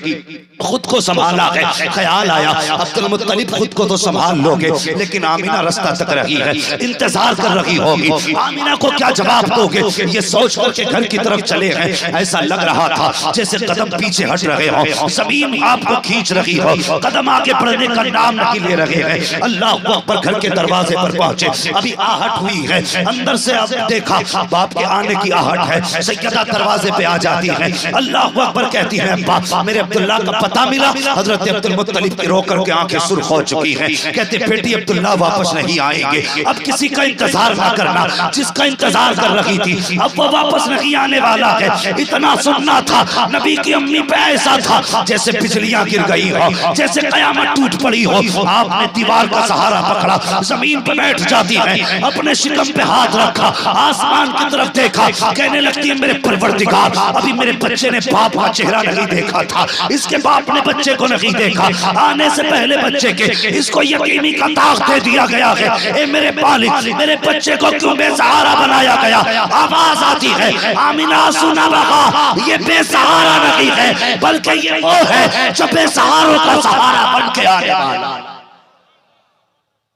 खुद को संभाला है, ख्याल आया अब्दुल मुत्तलिब खुद को तो संभाल लोगे, लेकिन आमीना रास्ता तक रही है, इंतजार कर रही होगी, आमीना को क्या जवाब दोगे? ये सोच करके घर की तरफ चले हैं। ऐसा लग रहा था जैसे कदम पीछे हट रहे हो, जमीन आपको खींच रही हो, कदम आगे बढ़ने का नाम नहीं ले रहे हैं। अल्लाह अकबर। घर के दरवाजे पर पहुंचे, अभी आहट हुई है, अंदर से अब देखा बाप के आने की आहट है, सैयदा दरवाजे पे आ जाती है। अल्लाह अकबर कहती है बाप मेरे अब्दुल्ला का पता मिला। हजरत अब्दुल मुत्तलिब की रो करके आंखें सुर्ख हो चुकी हैं, कहते बेटी अब्दुल्ला वापस नहीं आएंगे, अब किसी का इंतजार ना करना, जिसका इंतजार कर रही थी अब वो वापस नहीं आने वाला है। इतना सुनना था नबी की अम्मी पे ऐसा था जैसे बिजलियां गिर गई हो, जैसे कयामत टूट पड़ी हो। आपने दीवार का सहारा पकड़ा, जमीन पे बैठ जाती है, अपने शिकम पे हाथ रखा, आसमान की तरफ देखा, कहने लगती है मेरे परवरदिगार अभी मेरे बच्चे ने बाप का चेहरा नहीं देखा था, इसके बाप ने बच्चे को नहीं देखा, आने से पहले बच्चे के इसको यकीनी का दाग दे दिया गया है। ए मेरे मालिक मेरे बच्चे को क्यों बेसहारा बनाया गया? आवाज आती है आमीना सुना बहा, ये बेसहारा नहीं है बल्कि ये वो है जो बेसहारों का सहारा बन के आने वाला।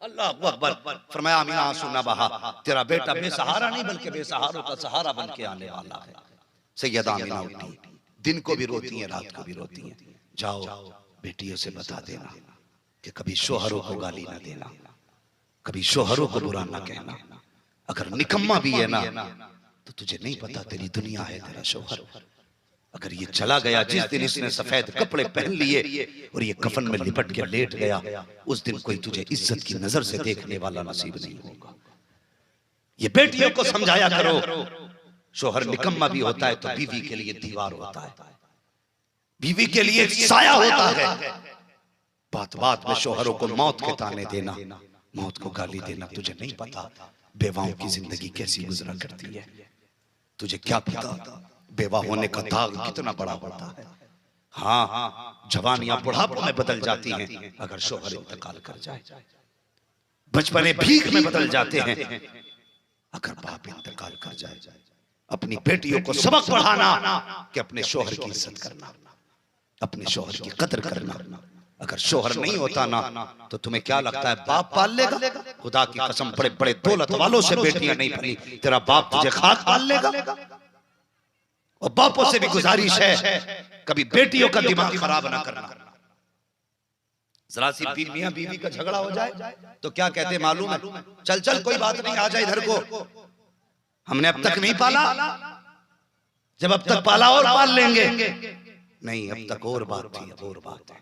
अल्लाह अकबर। फरमाया आमीना सुना बहा, तेरा बेटा बेसहारा नहीं बल्कि बेसहारों का सहारा बन के आने वाला है। सैयदा आमीना उठी, दिन को भी रोती है रात को भी रोती है। जाओ बेटियों से बता देना कि कभी शोहरों को गाली ना देना, कभी शोहरों को बुरा ना कहना, अगर निकम्मा भी है ना तो तुझे नहीं पता तेरी दुनिया है तेरा शोहर। अगर ये चला गया जिस दिन इसने सफेद कपड़े पहन लिए और ये कफन में लिपट के लेट गया, उस दिन कोई तुझे इज्जत की नजर से देखने वाला नसीब नहीं होगा। ये बेटियों को समझाया करो, शोहर निकम्मा भी होता है तो बीवी के लिए दीवार होता है, बीवी के लिए साया होता है। बात बात में शोहरों को मौत के ताने देना, मौत को गाली देना, तुझे नहीं पता बेवाओं की जिंदगी कैसी गुजरा करती है, तुझे क्या पता बेवा होने का दाग कितना बड़ा होता है। हाँ, जवानियां बुढ़ापे में बदल जाती हैं अगर शोहर इंतकाल कर जाए, बचपने भीख में बदल जाते हैं अगर बाप इंतकाल कर जाए। अपनी बेटियों को सबक पढ़ाना कि अपने शोहर की इज्जत करना, अपने शोहर की कदर करना। अगर शोहर नहीं होता ना तो तुम्हें क्या लगता है बाप पाल लेगा? खुदा की कसम बड़े बड़े दौलत वालों से बेटियां नहीं पली, तेरा बाप तुझे खाक पाल लेगा। और बापों से भी गुजारिश है कभी बेटियों का दिमाग खराब ना करना। जरा सी मियां बीवी का झगड़ा हो जाए तो क्या कहते मालूम है? चल चल कोई बात नहीं, आ जाए इधर को, हमने अब तक नहीं पाला, जब अब तक पाला और पाल लेंगे। नहीं, अब तक और बात थी, अब और बात है,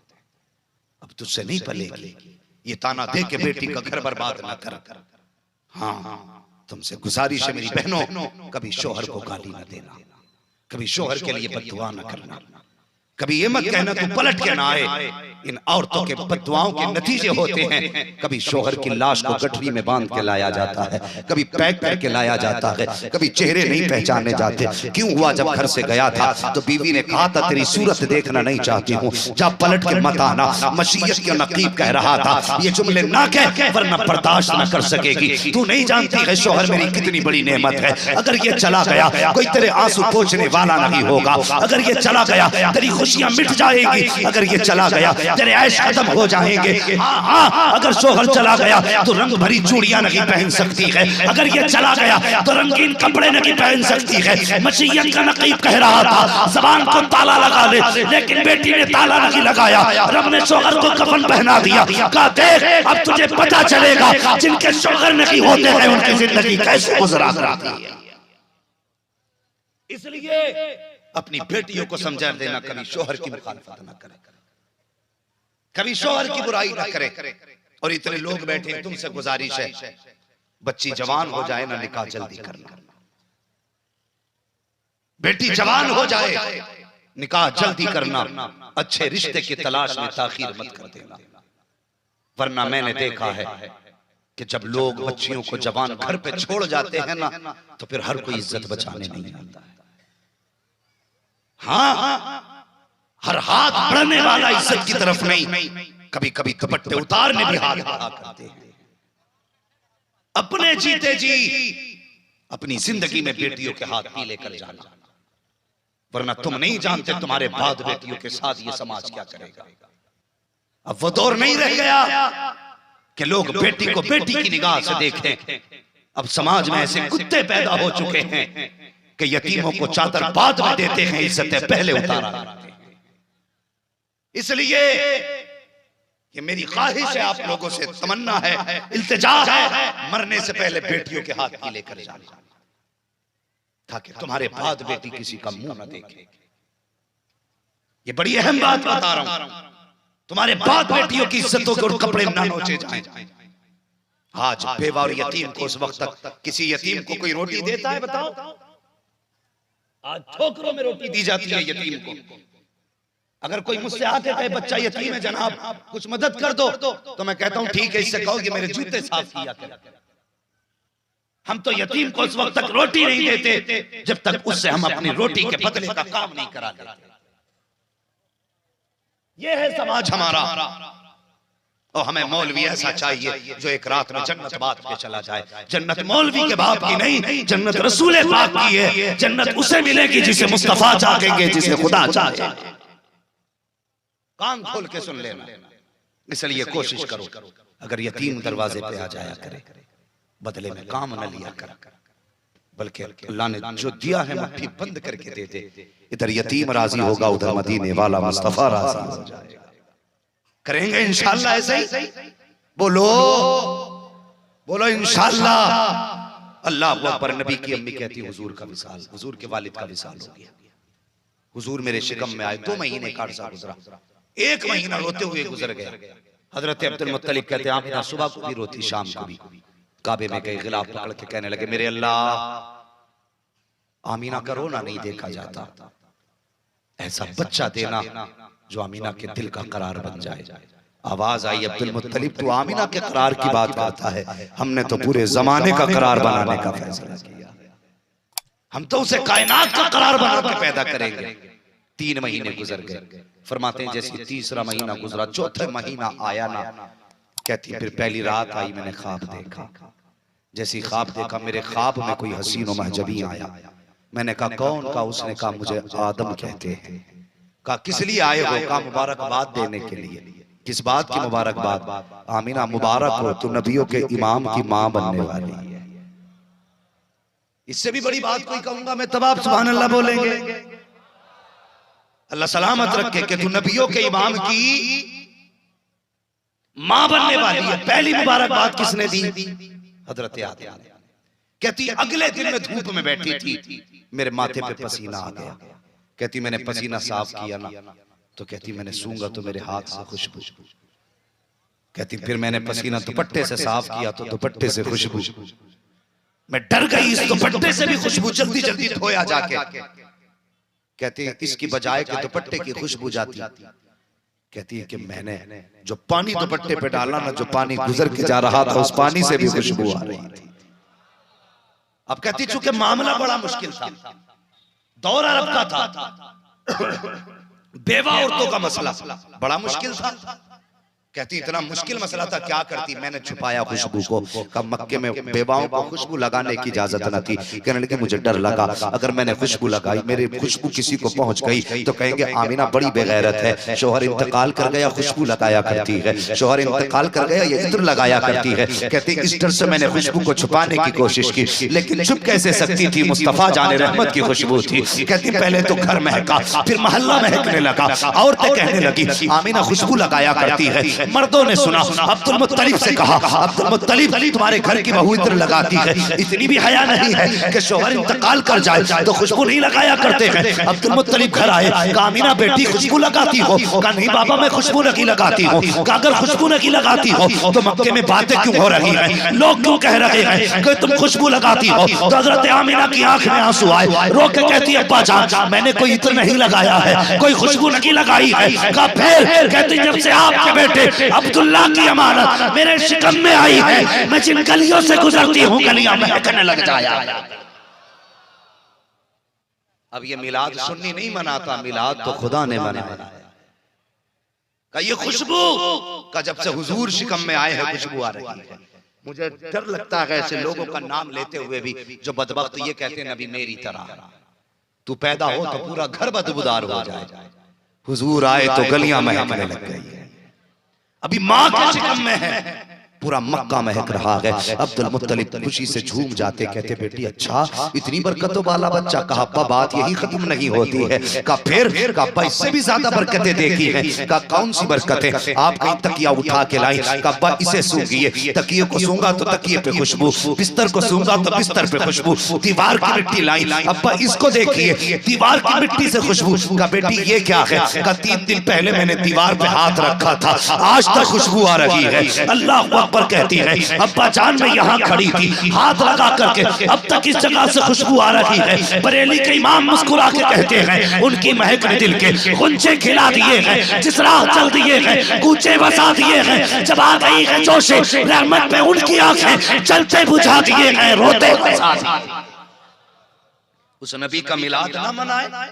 अब तुझसे नहीं पलेगी। ये ताना दे के बेटी का घर बर्बाद ना कर। हाँ, तुमसे गुजारिश है मेरी बहनों, कभी शोहर को गाली ना देना, कभी शोहर के लिए बददुआ ना करना। कभी ये मत कहना तू पलट के ना आए। इन औरतों के बददुआओं के नतीजे होते हैं। कभी शोहर की लाश को गठरी में बांध के लाया जाता है, कभी पैक करके लाया जाता है, कभी चेहरे नहीं पहचाने जाते। क्यों हुआ? जब घर से गया था तो बीवी ने कहा था तेरी सूरत देखना नहीं चाहती हूँ, जा पलट के मत आना। मसीयत के नकीब कह रहा था ये जुमले ना कह वरना बर्दाश्त न कर सकेगी। तू नहीं जानती है शोहर मेरी कितनी बड़ी नेमत है। अगर ये चला गया कोई तेरे आंसू पोंछने वाला नहीं होगा। अगर ये चला गया तेरी खुशियां मिट जाएगी। अगर ये चला गया तेरे ऐश खत्म हो जाएंगे। हाँ हाँ, अगर शोहर चला गया तो रंग भरी चूड़ियां नहीं पहन सकती है। अगर ये चला गया तो रंगीन कपड़े नहीं पहन सकती है। मसीयत का नकीब कह रहा था ज़बान को ताला लगा ले, लेकिन बेटी ने ताला नहीं लगाया। रब ने शोहर को कफन पहना दिया। कहा देख अब तुझे पता चलेगा जिनके शोहर नहीं होते हैं उनकी जिंदगी कैसे गुजरा करती है। इसलिए अपनी बेटियों को समझा देना कभी शोहर की मुखालफत न करे, कभी शोहर की बुराई न करे। और इतने लोग बैठे, तुमसे गुजारिश है बच्ची जवान हो जाए ना निकाह जल्दी करना। बेटी जवान हो जाए निकाह जल्दी करना। अच्छे रिश्ते की तलाश में ताखीर मत कर देना। वरना मैंने देखा है कि जब लोग बच्चियों को जवान घर पे छोड़ जाते हैं ना तो फिर हर कोई इज्जत बचाने नहीं आता है। हाँ, हर हाथ बढ़ने वाला इज्जत की तरफ नहीं, कभी कभी दुपट्टे उतारने भी हाथ बढ़ा करते हैं। अपने जीते जी अपनी जिंदगी में बेटियों के हाथ पीले कर जाना, वरना तुम नहीं जानते तुम्हारे बाद बेटियों के साथ ये समाज क्या करेगा। अब वो दौर नहीं रह गया कि लोग बेटी को बेटी की निगाह से देखें। अब समाज में ऐसे कुत्ते पैदा हो चुके हैं कि यतीमों को चादर बाद में देते हैं, इज्जतें पहले उतारा करते हैं। इसलिए ये मेरी ख्वाहिश है, आप लोगों से तमन्ना है, इल्तिजा है, मरने से पहले बेटियों के हाथ पीले कर जाना, ताकि तुम्हारे बाद बेटी किसी का मुंह न देखे। ये बड़ी अहम बात बता रहा हूं, तुम्हारे बाद बेटियों की इज्जतों के कपड़े ना नोचे जाएं। आज बेवा और यतीम को उस वक्त तक किसी यतीम को कोई रोटी देता है बताओ? आज ठोकरों में रोटी दी जाती है यतीम को। अगर कोई मुझसे आके कहे बच्चा यतीम है जनाब कुछ मदद कर दो, तो मैं कहता हूं ठीक है, इससे कहो कि मेरे जूते साफ किया कर। हम तो यतीम को उस वक्त तक रोटी नहीं देते जब तक उससे हम अपनी रोटी के बदले का काम नहीं करा देते। ये है समाज हमारा। और हमें मौलवी ऐसा चाहिए जो एक रात में जन्नत बात के चला जाए। जन्नत मौलवी के बाप की नहीं, जन्नत रसूल पाक की है। जन्नत उसे मिलेगी जिसे मुस्तफा चाहेंगे, जिसे खुदा चाहे। कान खोल के सुन लेना। इसलिए कोशिश करो अगर यतीम दरवाजे पे आ जाया करे, बदले में काम न लिया कर, बल्कि अल्लाह ने जो दिया है मुट्ठी बंद करके दे दे। इधर यतीम राजी होगा, उधर मदीने वाला मुस्तफा राजी हो जाएगा। करेंगे इंशाअल्लाह ऐसे ही? बोलो बोलो इंशाअल्लाह। अल्लाह अकबर। नबी की अम्मी कहती हुजूर का विसाल, हुजूर के वालिद का विसाल हो गया। हुजूर मेरे शिकम में आए, 2 महीने का अरसा गुजरा, 1 महीना रोते हुए गुजर गया। हजरत अब्दुल मुत्तलिब कहते हैं आप सुबह को भी रोती, शाम को भी। काबे में गए, गिलाफ पकड़ के कहने लगे मेरे अल्लाह आमीना का रोना नहीं देखा जाता, ऐसा बच्चा देना जो आमीना के दिल का करार बन जाए। आवाज आई अब्दुल मुत्तलिब तू आमीना के करार की बात करता है, हमने तो पूरे जमाने का करार बनाने का फैसला किया। हम तो उसे कायनात का करार बना के पैदा करेंगे। 3 महीने गुजर गए। फरमाते हैं जैसे 3रा महीना गुजरा, 4थे महीना आया ना, कहती फिर पहली रात आई, मैंने ख्वाब देखा। जैसी ख्वाब देखा मेरे ख्वाब में कोई हसीन और महजबी आया। मैंने कहा कौन? का उसने कहा मुझे आदम कहते हैं। कहा किस लिए आए हो? कहा मुबारकबाद देने के लिए। किस बात की मुबारकबाद? आमीना मुबारक हो, तू नबियों के इमाम की मां बनने वाली है। इससे भी बड़ी बात कोई कहूंगा मैं तब आप सुभान अल्लाह बोलेंगे। अल्लाह सलामत रखे कि तू नबियों के इमाम की मां बनने वाली है। पहली मुबारकबाद किसने दी? हजरत आदम। कहती अगले दिन मैं धूप में बैठी थी, मेरे माथे पे पसीना आ गया। कहती मैंने पसीना साफ किया ना, तो कहती मैंने सूंघा तो मेरे हाथ से खुशबू। कहती फिर मैंने पसीना दुपट्टे से साफ किया तो दुपट्टे से खुशबू। मैं डर गई, इस दुपट्टे से भी खुशबू, जल्दी जल्दी धोया जाके। कहती है इसकी बजाय के दुपट्टे की खुशबू जाती। कहती है कि मैंने जो पानी दुपट्टे पे डाला ना, जो पानी गुजर के जा रहा था, उस पानी से भी खुशबू आ रही थी। अब कहती चूंकि मामला बड़ा मुश्किल था, दौर अरब का था, बेवा औरतों का मसला बड़ा मुश्किल था। कहती इतना मुश्किल मसला था, क्या करती? मैंने छुपाया खुशबू को। कब मक्के में बेवाओं को खुशबू लगाने की इजाजत न थी। कहने लगी मुझे डर लगा अगर मैंने खुशबू लगाई, मेरी खुशबू किसी को पहुंच गई तो कहेंगे आमीना बड़ी बेगैरत है, शोहर इंतकाल कर गया खुशबू लगाया करती है, शोहर इंतकाल कर गया ये इत्र लगाया करती है। कहती इस डर से मैंने खुशबू को छुपाने की कोशिश की, लेकिन छुप कैसे सकती थी, मुस्तफा जाने रहमत की खुशबू थी। कहती पहले तो घर महका, फिर मोहल्ला महकने लगा, औरतें कहने लगी आमीना खुशबू लगाया करती है। मर्दों ने सुना, अब्दुल मुत्तलिब से कहा अब्दुल मुत्तलिब तुम्हारे घर की बहू इत्र लगाती है, इतनी भी हया नहीं है कि शोहर इंतकाल कर जाए तो खुशबू नहीं लगाया करते हैं। अब्दुल मुत्तलिब घर आए, कहा आमीना बेटी खुशबू लगाती हो? कहा नहीं बाबा मैं खुशबू नहीं लगाती हूँ। कहा अगर खुशबू नहीं लगाती हो तो मक्के में बातें क्यों हो रही हैं, लोग क्यों कह रहे हैं कि तुम खुशबू लगाती हो? तो हजरत आमीना की आंख में आंसू आए, रो के कहती अब्बा जान मैंने कोई इत्र नहीं लगाया है, कोई खुशबू नहीं लगाई है। कहा फिर? कहती जब से आपके बेटे अब्दुल्ला की अमानत मेरे शिकम में आई है, मैं जिन गलियों से गुजरती हूँ गलियां महकने लग जाया। अब ये मिलाद सुन्नी नहीं मनाता, मिलाद तो खुदा ने मनाया। का ये खुशबू का जब से हुजूर शिकम में आए हैं खुशबू आ रही है। मुझे डर लगता है ऐसे लोगों का नाम लेते हुए भी जो बदबख्त ये कहते हैं नबी मेरी तरह तू पैदा हो तो पूरा घर बदबूदार हो जाए, हुजूर आए तो गलियां महकने लग गई है। अभी माँ के शिकम में है, पूरा मक्का महक रहा है। अब्दुल मुत्तलिब खुशी से झूम जाते, कहते बेटी अच्छा इतनी बरकतों वाला बच्चा। कहा अब्बा बात यही खत्म नहीं होती है। कहा फिर? कहा अब्बा इससे भी ज्यादा बरकतें देखी हैं। कहा कौन सी बरकतें? आप कहीं तकिया उठा के लाई, कहा अब्बा इसे सूंघिए, तकिए को सूंघा तो तकिए पे खुशबू, बिस्तर को सूंघा तो बिस्तर पे खुशबू, दीवार की मिट्टी लाई, अब्बा इसको देखिए दीवार की मिट्टी से खुशबू। कहा बेटी ये क्या है? कहा 3 दिन पहले मैंने दीवार पे हाथ रखा था, आज तक खुशबू आ रही है। अल्लाह पर कहती है अब्बा जान मैं यहाँ खड़ी थी हाथ लगा करके, अब तक इस जगह से खुशबू आ रही है। बरेली के इमाम मुस्कुरा के कहते हैं उनकी महक ने दिल के गुंजे खिला दिए हैं, जिस राह चल दिए हैं कूचे बसा दिए हैं। जब आ गई है जोशे रहमत पे उनकी आंखें चलते बुझा दिए हैं, रोते बसा दिए। उस नबी का मिलाद ना मनाए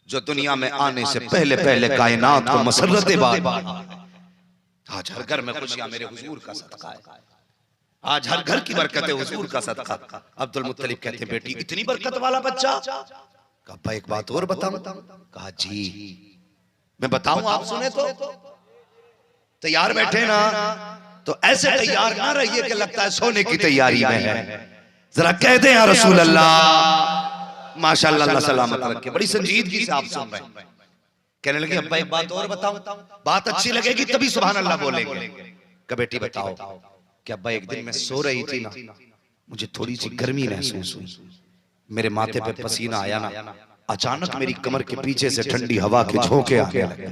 जो दुनिया में आने से पहले पहले कायनात को मसरत बात। आज हर घर में खुशियां मेरे हुजूर का सदका है, आज हर घर की बरकतें हुजूर का सदका। अब्दुल मुत्तलिब कहते बेटी इतनी बरकत वाला बच्चा? कहा एक बात और बताऊं? कहा जी मैं बताऊं आप सुने तो? तैयार बैठे ना तो ऐसे तैयार ना रहिए कि लगता है सोने की तैयारी में है। जरा कह दे या रसूल अल्लाह माशाअल्लाह, अल्लाह सलामत रखे। बड़ी संजीदगी से आप सुन रहे हैं। कहने लगे अब्बा एक बात और बताओ, बात अच्छी लगेगी तभी सुभान अल्लाह बोलेंगे। कहा बेटी बताओ। कि अब्बा एक दिन मैं सो रही थी ना, मुझे थोड़ी सी गर्मी महसूस हुई, मेरे माथे पे पसीना आया ना, अचानक मेरी कमर के पीछे से ठंडी हवा के झोंके आने लगे।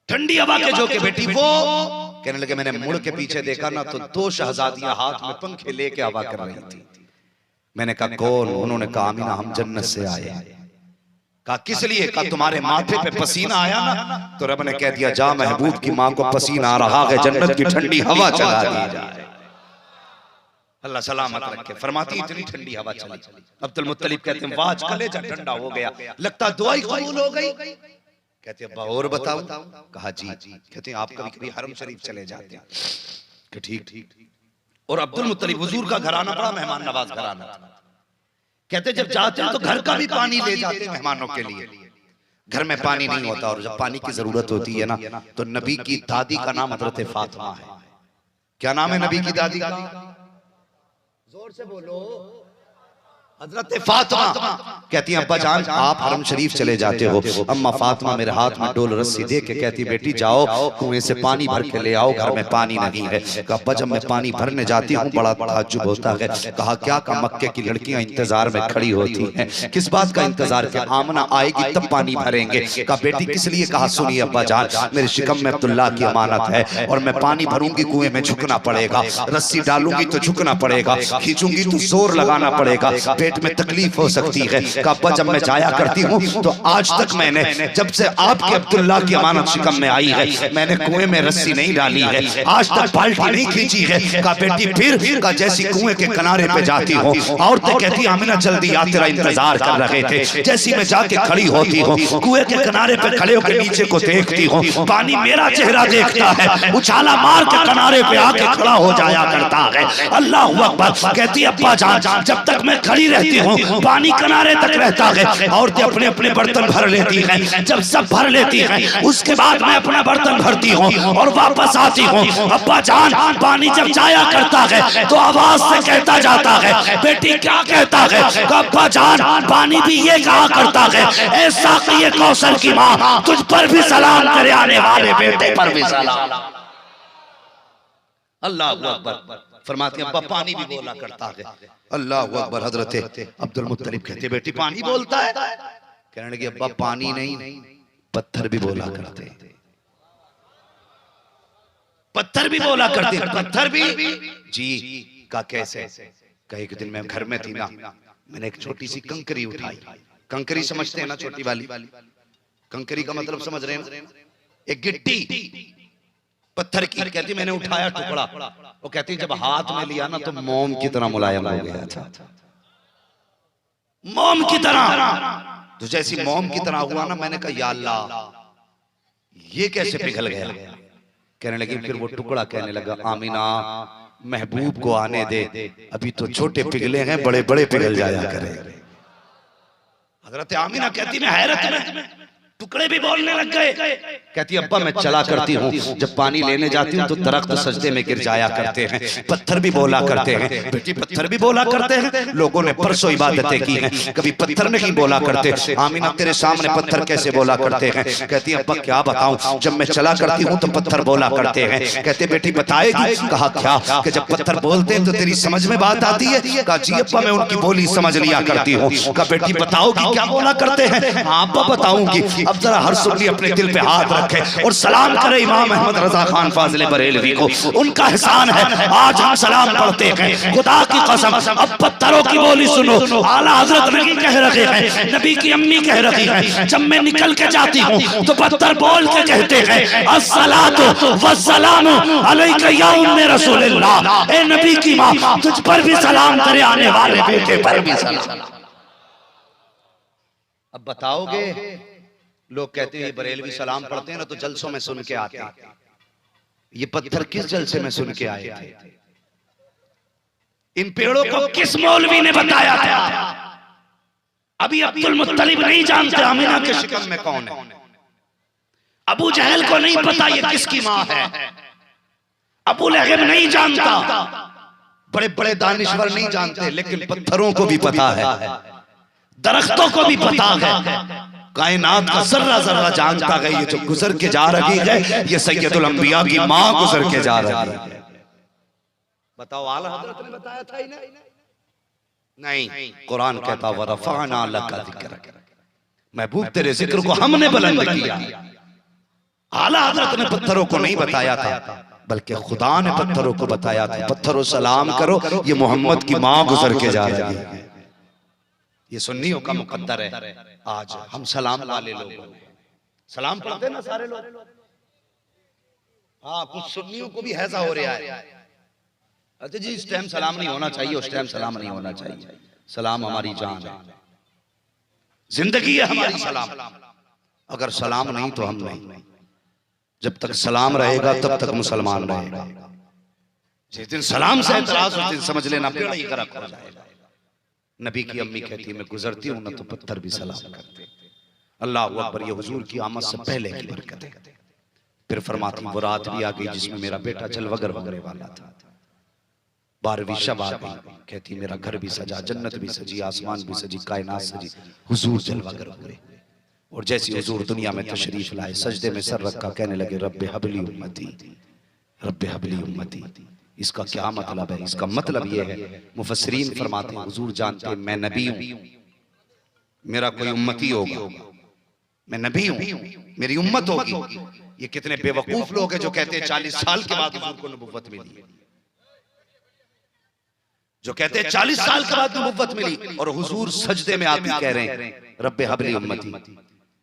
ठंडी हवा के झोंके बेटी वो? कहने लगे मैंने मुड़ के पीछे देखा ना तो 2 शहजादियां हाथ में पंखे लेके हवा कर रही थी। मैंने कहा कौन? उन्होंने कहा आमीना हम जन्नत से आए। कहा किस लिए? कहा तुम्हारे माथे पे पसीना आया ना तो रब ने कह दिया जा महबूब की माँ को पसीना आ रहा है, जन्नत की ठंडी हवा चला दी जाए। अल्लाह सलामत रखे। फरमाती इतनी ठंडी हवा चली। अब्दुल मुत्तलिब कहते हैं वाज कलेजा ठंडा हो गया, लगता दुआ ही कबूल हो गई। कहते अब्बा और बताओ? कहा जी। कहते हैं आप कभी कभी हरम शरीफ चले जाते हैं? कि ठीक। और अब्दुल मुत्तलिब हुजूर का घराना बड़ा मेहमान नवाज घराना था। कहते जब जाते हैं तो घर का भी पानी ले जाते हैं मेहमानों के लिए। घर में पानी नहीं होता और जब पानी की जरूरत होती है ना तो नबी की दादी का नाम हजरत फातिमा है। क्या नाम है नबी की दादी का? जोर से बोलो। हजरत फातिमा। कहती हैं अब्बा जान आप हरम शरीफ चले जाते हो, अम्मा फातिमा मेरे हाथ में डोल रस्सी दे के कहती बेटी जाओ कुएं से पानी भर के ले आओ, घर में पानी नहीं है। अब्बा जब मैं पानी भरने जाती हूँ बड़ा ताज्जुब होता है। कहा क्या? का मक्के की लड़कियां इंतजार में खड़ी होती हैं। किस बात का इंतजार? के आमना आएगी तब पानी भरेंगे। कहा बेटी किस लिए? कहा सुनिए अब्बा जान मेरे शिकम में अब्दुल्ला की अमानत है और मैं पानी भरूंगी कुएं में झुकना पड़ेगा, रस्सी डालूंगी तो झुकना पड़ेगा, खींचूंगी तो जोर लगाना पड़ेगा। पेट में तकलीफ हो सकती है। कहा अब्बा जब मैं जाया करती हूँ तो आज तक मैंने, जब से आपके अब्दुल्ला की अमानत शिकम में आई है, मैंने कुएं में रस्सी नहीं डाली है, आज तक बाल्टी नहीं खींची है। कहा बेटी फिर? कहा जैसी कुएं के किनारे पे जाती हूँ, औरतें कहती आमिना जल्दी आ, तेरा इंतजार कर रहे थे। जैसी मैं जाके खड़ी होती हूँ, कुएं के किनारे पे खड़े होकर नीचे को देखती हूँ, पानी मेरा चेहरा देखता है, उछाला मार के किनारे पे आके खड़ा हो जाया करता है। अल्लाह अकबर। कहती अब्बा जान जब तक मैं खड़ी रहती हूँ पानी किनारे तक रहता है। औरतें अपने अपने बर्तन भर लेती हैं, जब सब भर लेती हैं उसके बाद मैं अपना बर्तन भरती हूँ और वापस आती हूँ। अब्बा जान पानी जब जाया करता है तो आवाज से कहता जाता है, बेटी क्या कहता है? अब्बा जान पानी भी ये कहा करता है, ऐसा कि ये कौशल की माँ तुझ पर भी सलाम करे, आने वाले बेटे पर भी सलाम। अल्लाह अकबर। फरमाते अब्बा पानी भी बोला करता है। अल्लाह अकबर। हजरत अब्दुल मुत्तलिब कहते बेटी पानी बोलता है? कहने लगी अब्बा पानी नहीं पत्थर भी बोला करते, पत्थर भी बोला करते। पत्थर भी? जी। का कैसे? कहे एक दिन मैं घर में थी ना, मैंने एक छोटी सी कंकरी उठाई। कंकरी समझते हैं ना, छोटी वाली कंकरी का मतलब समझ रहे हैं? एक गिट्टी पत्थर की। कहती मैंने उठाया टुकड़ा, वो कहती जब हाथ में लिया ना तो मोम की तरह मुलायम हो गया था, मोम की तरह। तो जैसी मोम की तरह हुआ ना, मैंने कहा या अल्लाह ये कैसे पिघल गया? कहने लगी फिर वो टुकड़ा कहने लगा आमीना महबूब को आने दे, अभी तो छोटे पिघले हैं, बड़े बड़े पिघल जाया करे। हजरत आमीना कहती मैं हैरत में, टुकड़े भी बोलने लग गए। कहती अब्बा मैं चला करती हूँ, जब पानी लेने जाती हूँ तो दरख्त सजदे में गिर जाया करते हैं, पत्थर भी बोला करते हैं। बेटी पत्थर भी बोला करते हैं? लोगों ने परसों इबादतें की हैं, कभी पत्थर नहीं बोला करते। आमीना तेरे सामने पत्थर कैसे बोला करते हैं? कहती अब्बा क्या बताऊं, जब मैं चला करती हूँ तो पत्थर बोला करते हैं। कहते बेटी बताएगी? कहा क्या? कि जब पत्थर बोलते हैं तो तेरी समझ में बात आती है? कहा जी अब्बा मैं उनकी बोली समझ लिया करती हूँ। कहा बेटी बताओगी क्या बोला करते हैं? हाँ अब्बा बताऊंगी। अब जरा हर सुन्नी अपने दिल पे हाथ रखे और सलाम करे इमाम अहमद रजा खान फाजिल बरेलवी को। उनका एहसान है आज हम सलाम पढ़ते हैं। खुदा की कसम अब पत्थरों की बोली सुनो। आला हजरत नबी कह रहे हैं, नबी की अम्मी कह रही है, जब मैं निकल के जाती हूँ तो पत्थर बोल के कहते हैं अस्सलातु वस्सलामु अलैका या उम्मे रसूलिल्लाह। ए नबी की माँ तुझ पर भी सलाम करे, आने वाले बेटे पर भी सलाम। अब बताओगे? लोग कहते हैं बरेलवी सलाम पढ़ते हैं ना तो जलसों में सुन के आते हैं। ये पत्थर किस जलसे में सुन के आए थे? इन पेड़ों को किस मौलवी ने बताया था? अभी अब्दुल मुत्तलिब नहीं जानते आमिना के शिकम में कौन है। अबू जहल को नहीं पता ये किसकी मां है। अबू लहब नहीं जानता, बड़े बड़े दानिश्वर नहीं जानते, लेकिन पत्थरों को भी पता है, दरख्तों को भी पता है, कायनात का जर्रा जर्रा जानता है। ये जो गुजर के जा रही है ये सैयदुल अंबिया की मां गुजर के जा रही है। बताओ आला हजरत ने बताया था ही नहीं। कुरान कहता वरफ़अना लका ज़िक्रक, महबूब तेरे जिक्र को हमने बुलंद किया। आला हजरत ने पत्थरों को नहीं बताया था, बल्कि खुदा ने पत्थरों को बताया था पत्थरों सलाम करो, ये मोहम्मद की मां गुजर के जा रही है। ये सुन्नियों का मुकद्दर है। आज हम सलाम वाले लोग सलाम पढ़ते ना सारे लोग। हाँ कुछ सुन्नियों को भी हैजा हो रहा है, अच्छा जी इस टाइम सलाम नहीं होना चाहिए, उस टाइम सलाम नहीं होना चाहिए। सलाम हमारी जान है, जिंदगी है हमारी सलाम। अगर सलाम नहीं तो हम नहीं। जब तक सलाम रहेगा तब तक मुसलमान रहेगा। जिस दिन सलाम से एतराज उस दिन समझ लेना बेड़ा ही गर्क हो जाएगा। नबी की अम्मी कहती है मैं गुजरती हूं ना तो पत्थर भी सलाम करते। अल्लाह अकबर। ये हुजूर की आमद से पहले की बरकत है। फिर फरमाती वो रात भी आ गई जिसमें मेरा बेटा जलवगर होने वाला था। 12वीं शब आ गई। कहती मेरा घर भी सजा, जन्नत भी सजी, आसमान भी सजी, कायनात सजी, हुजूर जलवगर हुए। और जैसे हुजूर दुनिया में तशरीफ लाए सजदे में सर रखा, कहने लगे रब्बे हबली उम्मती, रब्बे हबली उम्मती। इसका क्या मतलब है? इसका मतलब यह है, मुफस्सिरीन फरमाते हैं हुजूर जानते हैं मैं नबी हूं, मेरा कोई उम्मती होगा, मैं नबी हूं, मेरी उम्मत होगी। ये कितने बेवकूफ लोग हैं जो कहते हैं 40 साल के बाद हुजूर को नबुव्वत मिली है। जो कहते हैं 40 साल के बाद नबुव्वत मिली और हुजूर सजदे में आके कह रहे हैं रब्बे हबली उम्मती,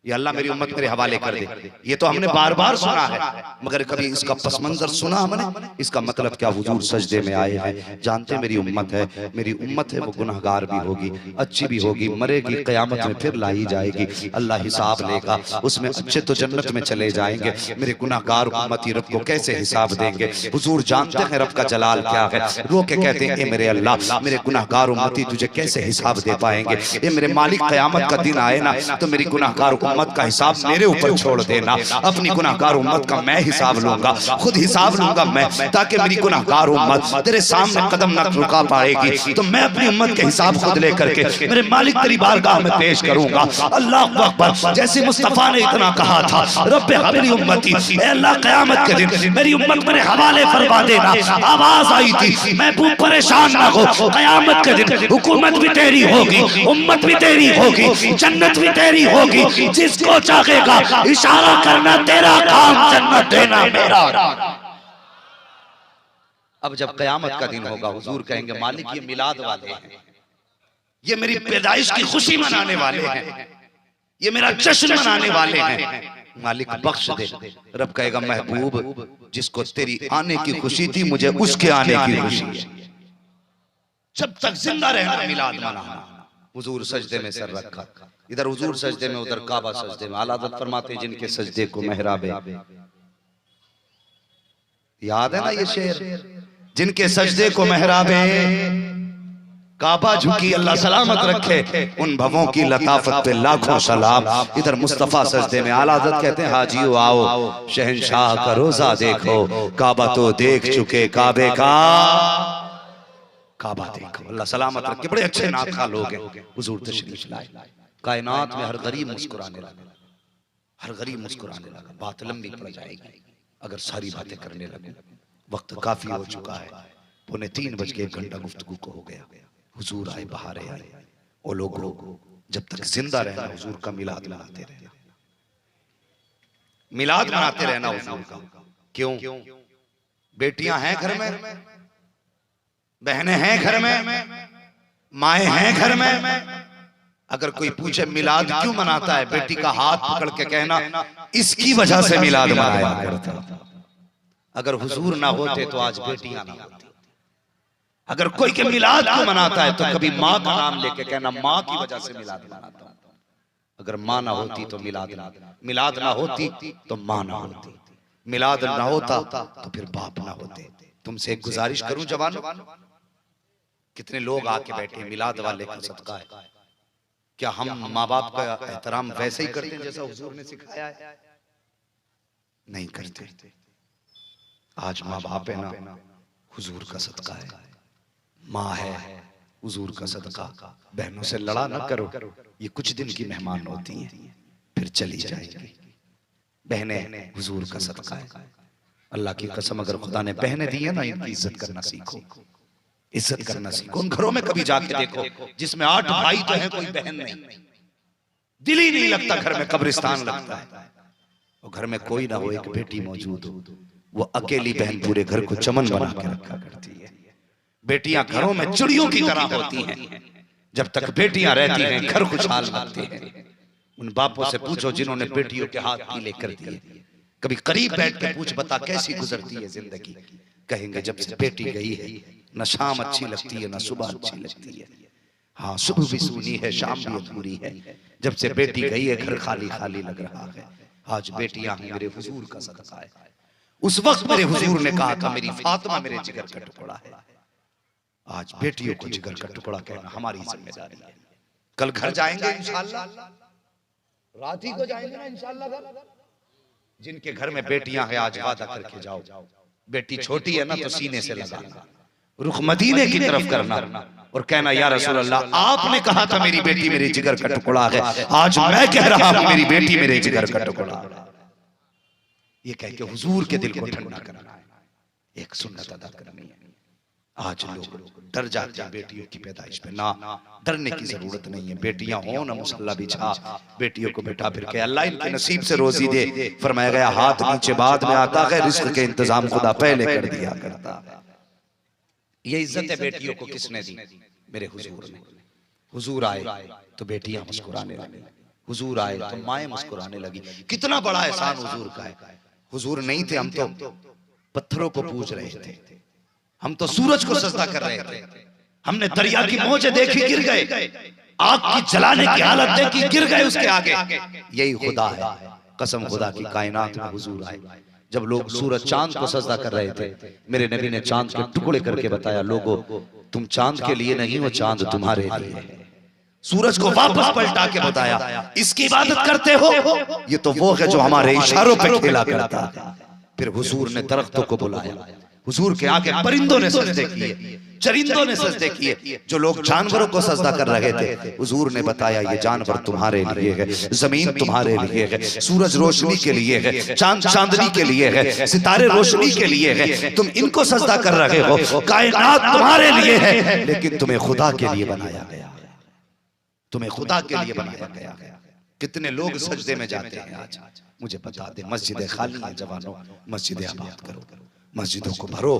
ये अल्लाह मेरी उम्मत मेरे हवाले कर दे। ये तो हमने बार बार सुना है, मगर कभी इसका पस मंजर सुना हमने, इसका मतलब क्या हुजूर सजदे में आए हैं, जानते मेरी उम्मत है, मेरी उम्मत है वो गुनहगार भी होगी, अच्छी भी होगी, मरेगी, क़यामत में फिर लाई जाएगी, अल्लाह हिसाब लेगा, उसमें अच्छे तो जन्नत में चले जाएंगे, मेरे गुनहगार उम्मती रब को कैसे हिसाब देंगे। हुजूर जानते हैं रब का जलाल क्या है, रो के कहते हैं मेरे अल्लाह मेरे गुनहगार उम्मती तुझे कैसे हिसाब दे पाएंगे। ये मेरे मालिक क़यामत का दिन आए ना तो मेरी गुनहगार उम्मत का हिसाब मेरे ऊपर छोड़ देना, अपनी गुनाहगार उम्मत का मैं हिसाब लूंगा, खुद हिसाब लूंगा मैं, ताकि मेरी गुनाहगार उम्मत तेरे सामने कदम न रुका पाएगी, तो मैं अपनी उम्मत के हिसाब खुद लेकर के मेरे मालिक तेरी बारगाह में पेश करूंगा। अल्लाह अकबर। जैसे मुस्तफा ने इतना कहा था रब्बे हबली उम्मती, ऐ अल्लाह क़यामत के दिन मेरी उम्मत मेरे हवाले फरमा देना, आवाज आई थी महबूब परेशान ना हो, क़यामत के दिन हुकूमत भी तेरी होगी, उम्मत भी तेरी होगी, जन्नत भी तेरी होगी, जिसको चाहेगा इशारा करना तेरा काम, जन्नत देना मेरा। अब जब क़यामत का दिन होगा हुजूर कहेंगे मालिक ये मिलाद वाले हैं, ये मेरी पैदाइश की खुशी मनाने वाले हैं, ये मेरा जश्न मनाने वाले हैं, मालिक बख्श दे। रब कहेगा महबूब जिसको तेरी आने की खुशी थी मुझे उसके आने की खुशी है, जब तक जिंदा रहना मिलाद मनाना। हुजूर सजदे में सर रखा, इधर हुजूर सजदे में उधर काबा सजदे में। आला हज़रत फरमाते हैं जिनके सजदे को मेहराबे, याद है ना ये शेर, जिनके सजदे को मेहराबे काबा झुकी अल्लाह सलामत रखे, उन भवों की लताफत पे लाखों सलाम। इधर मुस्तफा सजदे में। आला हज़रत कहते हैं हाजियो आओ शहंशाह का रोजा देखो, काबा तो देख चुके काबे का काबा देखो। अल्लाह सलामत रखे। बड़े अच्छे नात लोग हैं, हुजूर तशरीफ लाए, कायनात में हर गरीब मुस्कुराने लगा, हर गरीब मुस्कुराने लगा। बात लंबी पड़ जाएगी अगर सारी बातें करने लगे, वक्त काफी हो चुका है, 2:45 बज के 1 घंटा गुफ्तगू को हो गया। हुजूर आए, बहारे आए, वो लोग जब तक जिंदा रहना हुजूर का मिलाद मनाते रहना, मिलाद मनाते रहना हुजूर का। क्यों? बेटियां हैं घर में, बहनें हैं घर में, माएँ हैं घर में। अगर कोई पूछे मिलाद क्यों मनाता है, बेटी का हाथ पकड़ के कहना इसकी वजह से मिलाद मनाया करता। अगर हुजूर ना होते तो आज बेटियां ना होती। अगर कोई के मिलाद क्यों मनाता है तो कभी माँ का नाम लेके कहना माँ की वजह से मिलाद मनाता हूं। अगर माँ ना होती तो मिलाद ना होती तो माँ ना होती, मिलाद ना होता तो फिर बाप ना होते। तुमसे एक गुजारिश करूं जवानों, कितने लोग आके बैठे मिलाद वाले का सदका है, क्या हम माँ बाप का एहतराम वैसे ही करते हैं जैसा हुजूर ने सिखाया है? नहीं करते। आज माँ बाप है ना, हुजूर का सदका है, माँ है हुजूर का सदका। बहनों से लड़ा ना करो, ये कुछ दिन की मेहमान होती हैं फिर चली जाएंगी। बहनें हुजूर का सदका है। अल्लाह की कसम अगर खुदा ने बहनें दी है ना, इनकी इज्जत करना सीखो, इज्जत करना सीखो। उन घरों में कभी जाके देखो जिसमें 8 भाई तो हैं, कोई बहन नहीं, दिल ही नहीं लगता, घर में कब्रिस्तान लगता है। और घर में कोई ना हो, एक बेटी मौजूद हो, वो अकेली बहन पूरे घर को चमन बना के रखा करती है। बेटियां घरों में चिड़ियों की तरह होती हैं, जब तक बेटियां रहती हैं घर खुशहाल लगते हैं। उन बापों से पूछो जिन्होंने बेटियों के हाथ पीले कर दिए, कभी करीब बैठ के पूछ बता कैसी गुजरती है जिंदगी। कहेंगे जब से बेटी गई है न शाम अच्छी लगती है न सुबह अच्छी लगती है। हाँ, सुबह भी सुनी है, शाम भी अधूरी है। जब से बेटी गई है घर खाली खाली लग रहा है। आज बेटियां मेरे हुजूर का सदका है। उस वक्त मेरे हुजूर ने कहा था मेरी फातिमा मेरे जिगर का टुकड़ा है। आज बेटियों को जिगर का टुकड़ा कहना हमारी जिम्मेदारी है। कल घर जाएंगे इंशाअल्लाह, रात ही को जाएंगे ना इंशाअल्लाह घर। जिनके घर में बेटियां हैं आज वादा करके जाओ, बेटी छोटी है ना तो सीने से लगाना, रुख मदीने की तरफ करना और कहना या रसूल अल्लाह आपने कहा था मेरी बेटी मेरे जिगर का टुकड़ा है, आज मैं कह रहा हूं मेरी बेटी मेरे जिगर का टुकड़ा है। ये कह के हुजूर के दिल को ठंडा करना है, एक सुन्नत अदा करनी है। आज लोग डर जाते हैं बेटियों की पैदाइश पे, ना डरने की जरूरत नहीं है। बेटियां हो ना मुसल्ला बिछा बेटियों को बैठा फिर के अल्लाह इनके नसीब से रोजी दे। फरमाया गया हाथ नीचे बाद में आता है, रिस्क के इंतजाम खुदा पहले कर दिया करता है। ये इज्जत बेटियों को किसने दी? मेरे हुजूर ने। हुजूर आए तो बेटियां मुस्कुराने लगी, हुजूर आए तो माएं मुस्कुराने लगी। कितना बड़ा एहसान हुजूर का है। हुजूर नहीं थे, हम तो पत्थरों को पूज रहे थे, हम तो सूरज को सजदा कर रहे थे, हमने दरिया की मौजें देखी गिर गए, आग की जलाने की हालत देखी गिर गए उसके आगे। यही खुदा है, कसम खुदा की कायनात में हुजूर आए। जब लोग सूरज चांद को सजदा कर रहे थे, मेरे नबी ने चांद के टुकड़े करके बताया, लोगों तुम चांद के लिए नहीं हो, चांद तुम्हारे लिए है। सूरज को वापस पलटा के बताया, इसकी इबादत करते हो, ये तो वो है जो हमारे इशारों पे खेला करता है। फिर हुजूर ने दरख्तों को बुलाया, हुजूर के आगे परिंदों ने सजदे किए, चरिंदों ने सजदे किए। जो लोग जानवरों को सजदा कर रहे थे, हुजूर ने बताया ये जानवर तुम्हारे लिए है, जमीन तुम्हारे लिए है, सूरज रोशनी के लिए है, चांद चांदनी के लिए है, सितारे रोशनी के लिए है, तुम इनको सजदा कर रहे हो, कायनात तुम्हारे लिए है, लेकिन तुम्हें खुदा के लिए बनाया गया, तुम्हें खुदा के लिए बनाया गया। कितने लोग सजदे में जाते हैं आज? मुझे बता दे, मस्जिदें खाली हैं जवानों, मस्जिदें आबाद करो, मस्जिदों को भरो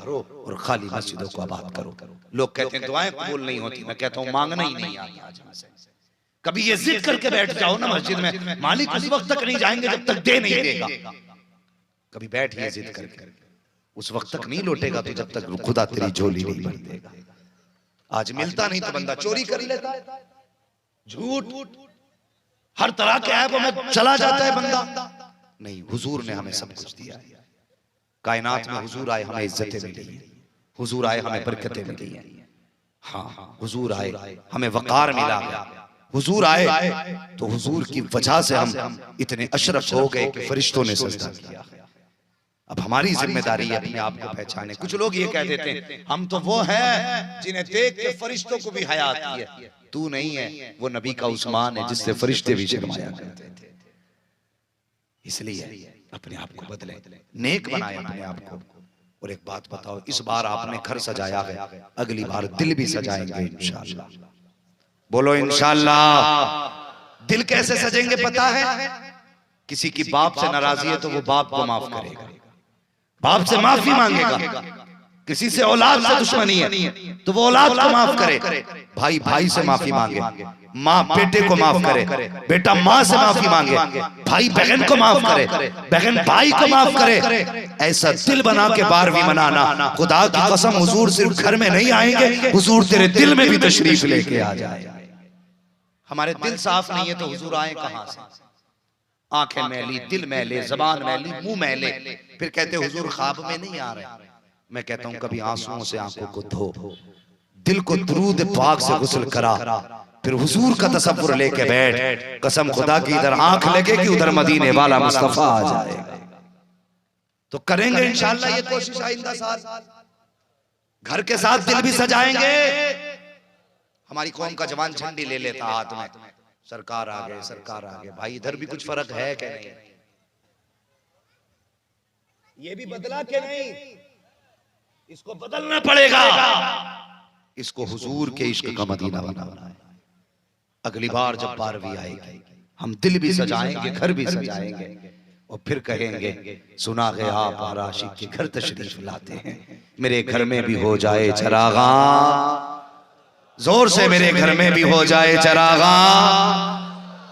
और खाली मस्जिदों को आबाद करो। लोग कहते हैं दुआएं कबूल नहीं होती, मैं कहता हूं मांगना ही नहीं आता आज हमसे। कभी ये जिद करके बैठ जाओ ना मस्जिद में, मालिक उस वक्त तक नहीं जाएंगे जब तक दे नहीं देगा। कभी बैठिए जिद करके, उस वक्त तक नहीं लौटेगा तो जब तक खुदा तेरी झोली नहीं भर देगा। आज मिलता नहीं तो बंदा चोरी कर लेता है, झूठ हर तरह के ऐप में चला जाता है बंदा। नहीं, हुजूर ने हमें सब कुछ दिया है। कायनात में हुजूर आए हमें इज्जतें मिली हैं, हुजूर आए हमें बरकतें मिली हैं। हाँ, हुजूर आए हमें वकार मिला है, हुजूर आए तो हुजूर की वजह से हम इतने अशरफ हो गए कि फरिश्तों ने सजदा किया। अब हमारी जिम्मेदारी है अपने आप को पहचाने। कुछ लोग ये कह देते हैं हम तो वो हैं जिन्हें देख के फरिश्तों को भी हया आती है। तू नहीं है, वो नबी का उस्मान है जिससे फरिश्ते भी शर्माया करते थे। इसलिए अपने आप को बदले, नेक बनाए अपने आप को। और एक बात बताओ, इस बार आपने घर सजाया है, अगली बार दिल भी सजाएंगे इंशाअल्लाह। बोलो इंशाअल्लाह। दिल कैसे सजेंगे पता है? किसी की बाप से नाराजगी है तो वो बाप को माफ करेगा, बाप से माफी मांगेगा। किसी से औलाद से दुश्मनी है तो वो औलाद को माफ करे, भाई भाई से माफी मांगे, माँ बेटे को माफ करे, बेटा माँ से माफी मांगे, भाई बहन को माफ करे, बहन भाई को माफ करे। ऐसा दिल बना के 12वीं मनाना। खुदा की कसम, हुजूर सिर्फ घर में नहीं आएंगे, हुजूर तेरे दिल में भी तशरीफ लेके आ जाए। हमारे दिल साफ नहीं है तो हुजूर आए कहां से? आंखें मैली, दिल मैले, जबान मैली, मुंह मैले, फिर कहते हुजूर ख्वाब में नहीं आ रहे। मैं कहता हूं कभी आंसुओं से आंखों को धो, दिल को दुरूद पाक से गुस्ल करा, फिर हुजूर का तसव्वुर लेके बैठ। कसम खुदा की इधर आंख लगे कि उधर मदीने वाला मुस्तफा आ जाए। तो करेंगे इंशाअल्लाह ये कोशिश आइंदा साल। घर के साथ दिल भी सजाएंगे। हमारी कौम का जवान झंडी ले लेता हाथ में, सरकार आ गए, सरकार आ गए। भाई इधर भी कुछ फर्क है कि नहीं? ये भी बदला कि नहीं? इसको बदलना पड़ेगा। इसको हुजूर के इश्क का मदीना बनाना है। अगली बार जब 12वीं आएगी, हम दिल भी सजाएंगे, घर भी सजाएंगे, और फिर कहेंगे सुना गया आप आशिक के घर तशरीफ लाते हैं, मेरे घर में भी हो जाए चरागा। जोर से मेरे घर में भी हो जाए चरागा।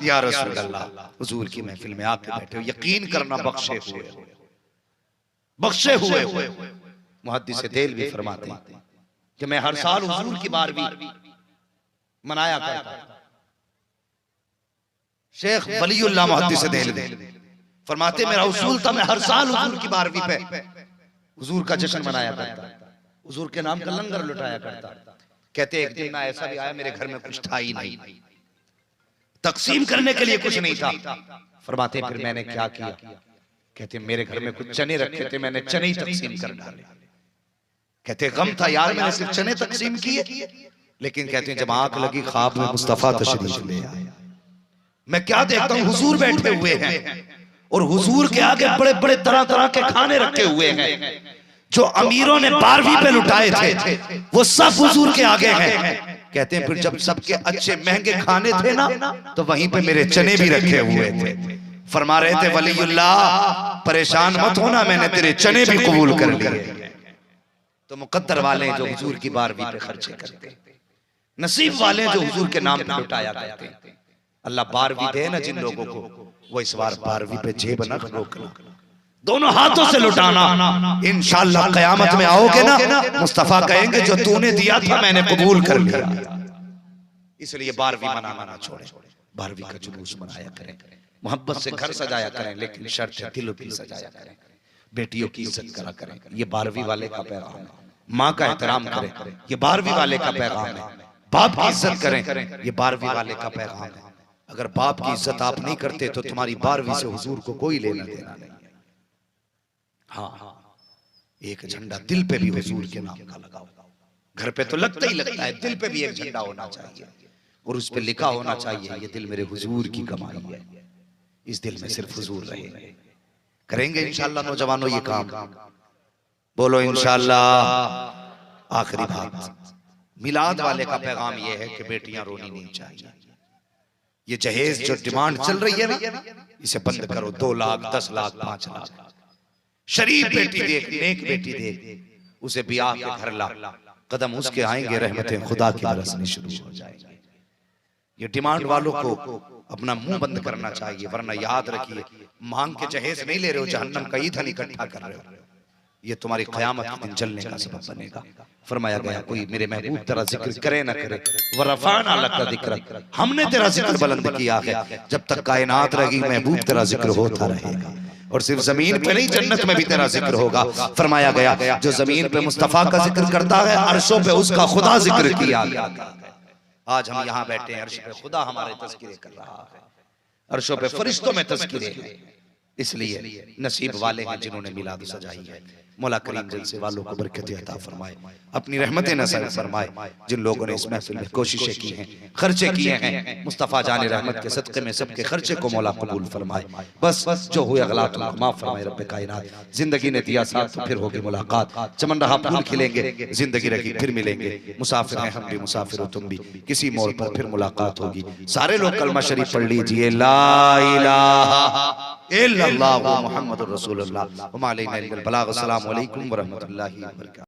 या रसूल अल्लाह, हुजूर की महफिल में आके बैठे हो, यकीन करना बख्शे हुए, बख्शे हुए। मुहद्दिस दिल भी फरमाते हैं कि मैं हर साल हुजूर की 12वीं मनाया करता। शेख वलीउल्लाह मुहद्दिस दिल फरमाते मेरा उसूल था, मैं हर साल हुजूर की 12वीं पे हुजूर का जश्न मनाया करता, हुजूर के नाम का लंगर लुटाया करता। कहते एक दिन ऐसा भी आया मेरे घर में कुछ था ही नहीं, तकसीम करने के लिए कुछ नहीं था। फरमाते फिर मैंने क्या किया? कहते मेरे घर में कुछ चने रखे थे, मैंने चने ही तकसीम कर डाले। कहते गम था यार, मैंने सिर्फ चने तकसीम किए। लेकिन कहते हैं जब आंख लगी ख्वाब में मुस्तफा तशरीफ ले आए। मैं क्या देखता हूँ, हुजूर बैठे हुए हैं और हुजूर के आगे बड़े बड़े तरह तरह के खाने रखे हुए हैं। जो अमीरों ने 12वीं पे लुटाए थे वो सब हुजूर के आगे हैं। कहते हैं फिर जब सबके अच्छे महंगे खाने थे ना, तो वहीं पे मेरे चने भी रखे हुए थे। फरमा रहे थे वलीउल्लाह परेशान मत होना, मैंने तेरे चने भी कबूल कर लिए। तो मुकद्दर वाले हैं जो हुजूर की बारहवीं पे खर्चे करते हैं, नसीब वाले हैं जो हुजूर के नाम पे लुटाया करते हैं। अल्लाह बारहवीं दे ना जिन लोगों को, वो इस बार बारहवीं पे जेब न रोकना, दोनों हाथों से लुटाना। इंशाअल्लाह क़यामत में आओगे ना, मुस्तफा कहेंगे जो तूने दिया था मैंने कबूल कर लिया। इसलिए बारहवीं मनाना ना छोड़े, बारहवीं का जुलूस मनाया करें, मोहब्बत से घर सजाया करें, लेकिन शर्त है दिल भी सजाया करें, बेटियों की इज्जत करा करें। ये बारहवीं वाले का पैगाम है। माँ का एहतराम करें, ये बारहवीं वाले का पैगाम है। बाप की इज्जत करें, ये बारहवीं वाले का पैगाम है। अगर बाप की इज्जत आप नहीं करते तो तुम्हारी बारहवीं से हुजूर को कोई लेना देना नहीं है। हाँ, एक झंडा दिल पे भी हुजूर के नाम का लगाओ। घर पे तो लगता ही लगता है, दिल पे भी एक झंडा होना चाहिए और उस पे लिखा होना चाहिए ये दिल मेरे हुजूर की कमाई है, इस दिल में सिर्फ हुजूर रहे। करेंगे इंशाअल्लाह नौजवानों ये काम, बोलो इंशाअल्लाह। आखिरी बात, मिलाद वाले का पैगाम ये है कि बेटियां रोनी नहीं चाहिए। ये जहेज जो डिमांड चल रही है ना, इसे बंद करो। 2 लाख 10 लाख 5 लाख शरीफ बेटी देख, नेक बेटी देख, उसे ब्याह के घर ला, कदम उसके आएंगे, रहमतें खुदा की बरसनी शुरू हो जाएगी। ये डिमांड वालों को अपना मुंह बंद करना चाहिए, वरना याद रखिए मांग के जहेज नहीं ले रहे हो, जहन्नम का ईंधन इकट्ठा कर रहे हो। ये तुम्हारी क़यामत के दिन जलने का सबब बनेगा। फरमाया गया कोई मेरे महबूब तेरा जिक्र करे ना करे, वरफ़अना लका ज़िक्र, हमने तेरा जिक्र बुलंद किया है। जब तक कायनात रहेगी महबूब तेरा जिक्र होता रहेगा, और सिर्फ जमीन पे नहीं जन्नत में भी तेरा जिक्र होगा। फरमाया गया जो जमीन पे मुस्तफा का जिक्र करता है, अर्शों पे उसका खुदा जिक्र किया गया। आज हम यहाँ बैठे हैं, अर्श पे खुदा हमारे तज़किरे कर रहा है, अर्शों पे फरिश्तों में तज़किरे हैं। इसलिए नसीब वाले हैं जिन्होंने मिलाद सजाई है। मौला करीम जलसे वालों को बरकत अता फरमाए, अपनी रहमतें नज़र फरमाए। जिन लोगों ने इस महफिल में कोशिशें की हैं, खर्चे किए हैं, मुस्तफ़ा जान रहमत के सदक़े में सबके खर्चे को मौला कबूल फरमाए। बस जो हुए गलत उनको माफ़ फरमाए रब्बे कायनात। जिंदगी ने दिया साथ तो फिर होगी मुलाकात, चमन रहा फूल खिलेंगे, जिंदगी रही फिर मिलेंगे। मुसाफिर हैं हम भी, मुसाफिर हो तुम भी, किसी मोड़ पर फिर मुलाकात होगी। सारे लोग कलमा शरीफ पढ़ लीजिए, ला इलाहा इल्लल्लाह मुहम्मदुर रसूलुल्लाह व मा अलैना इल्लल बलाग। अस्सलामु अलैकुम व रहमतुल्लाहि व बरकातहू।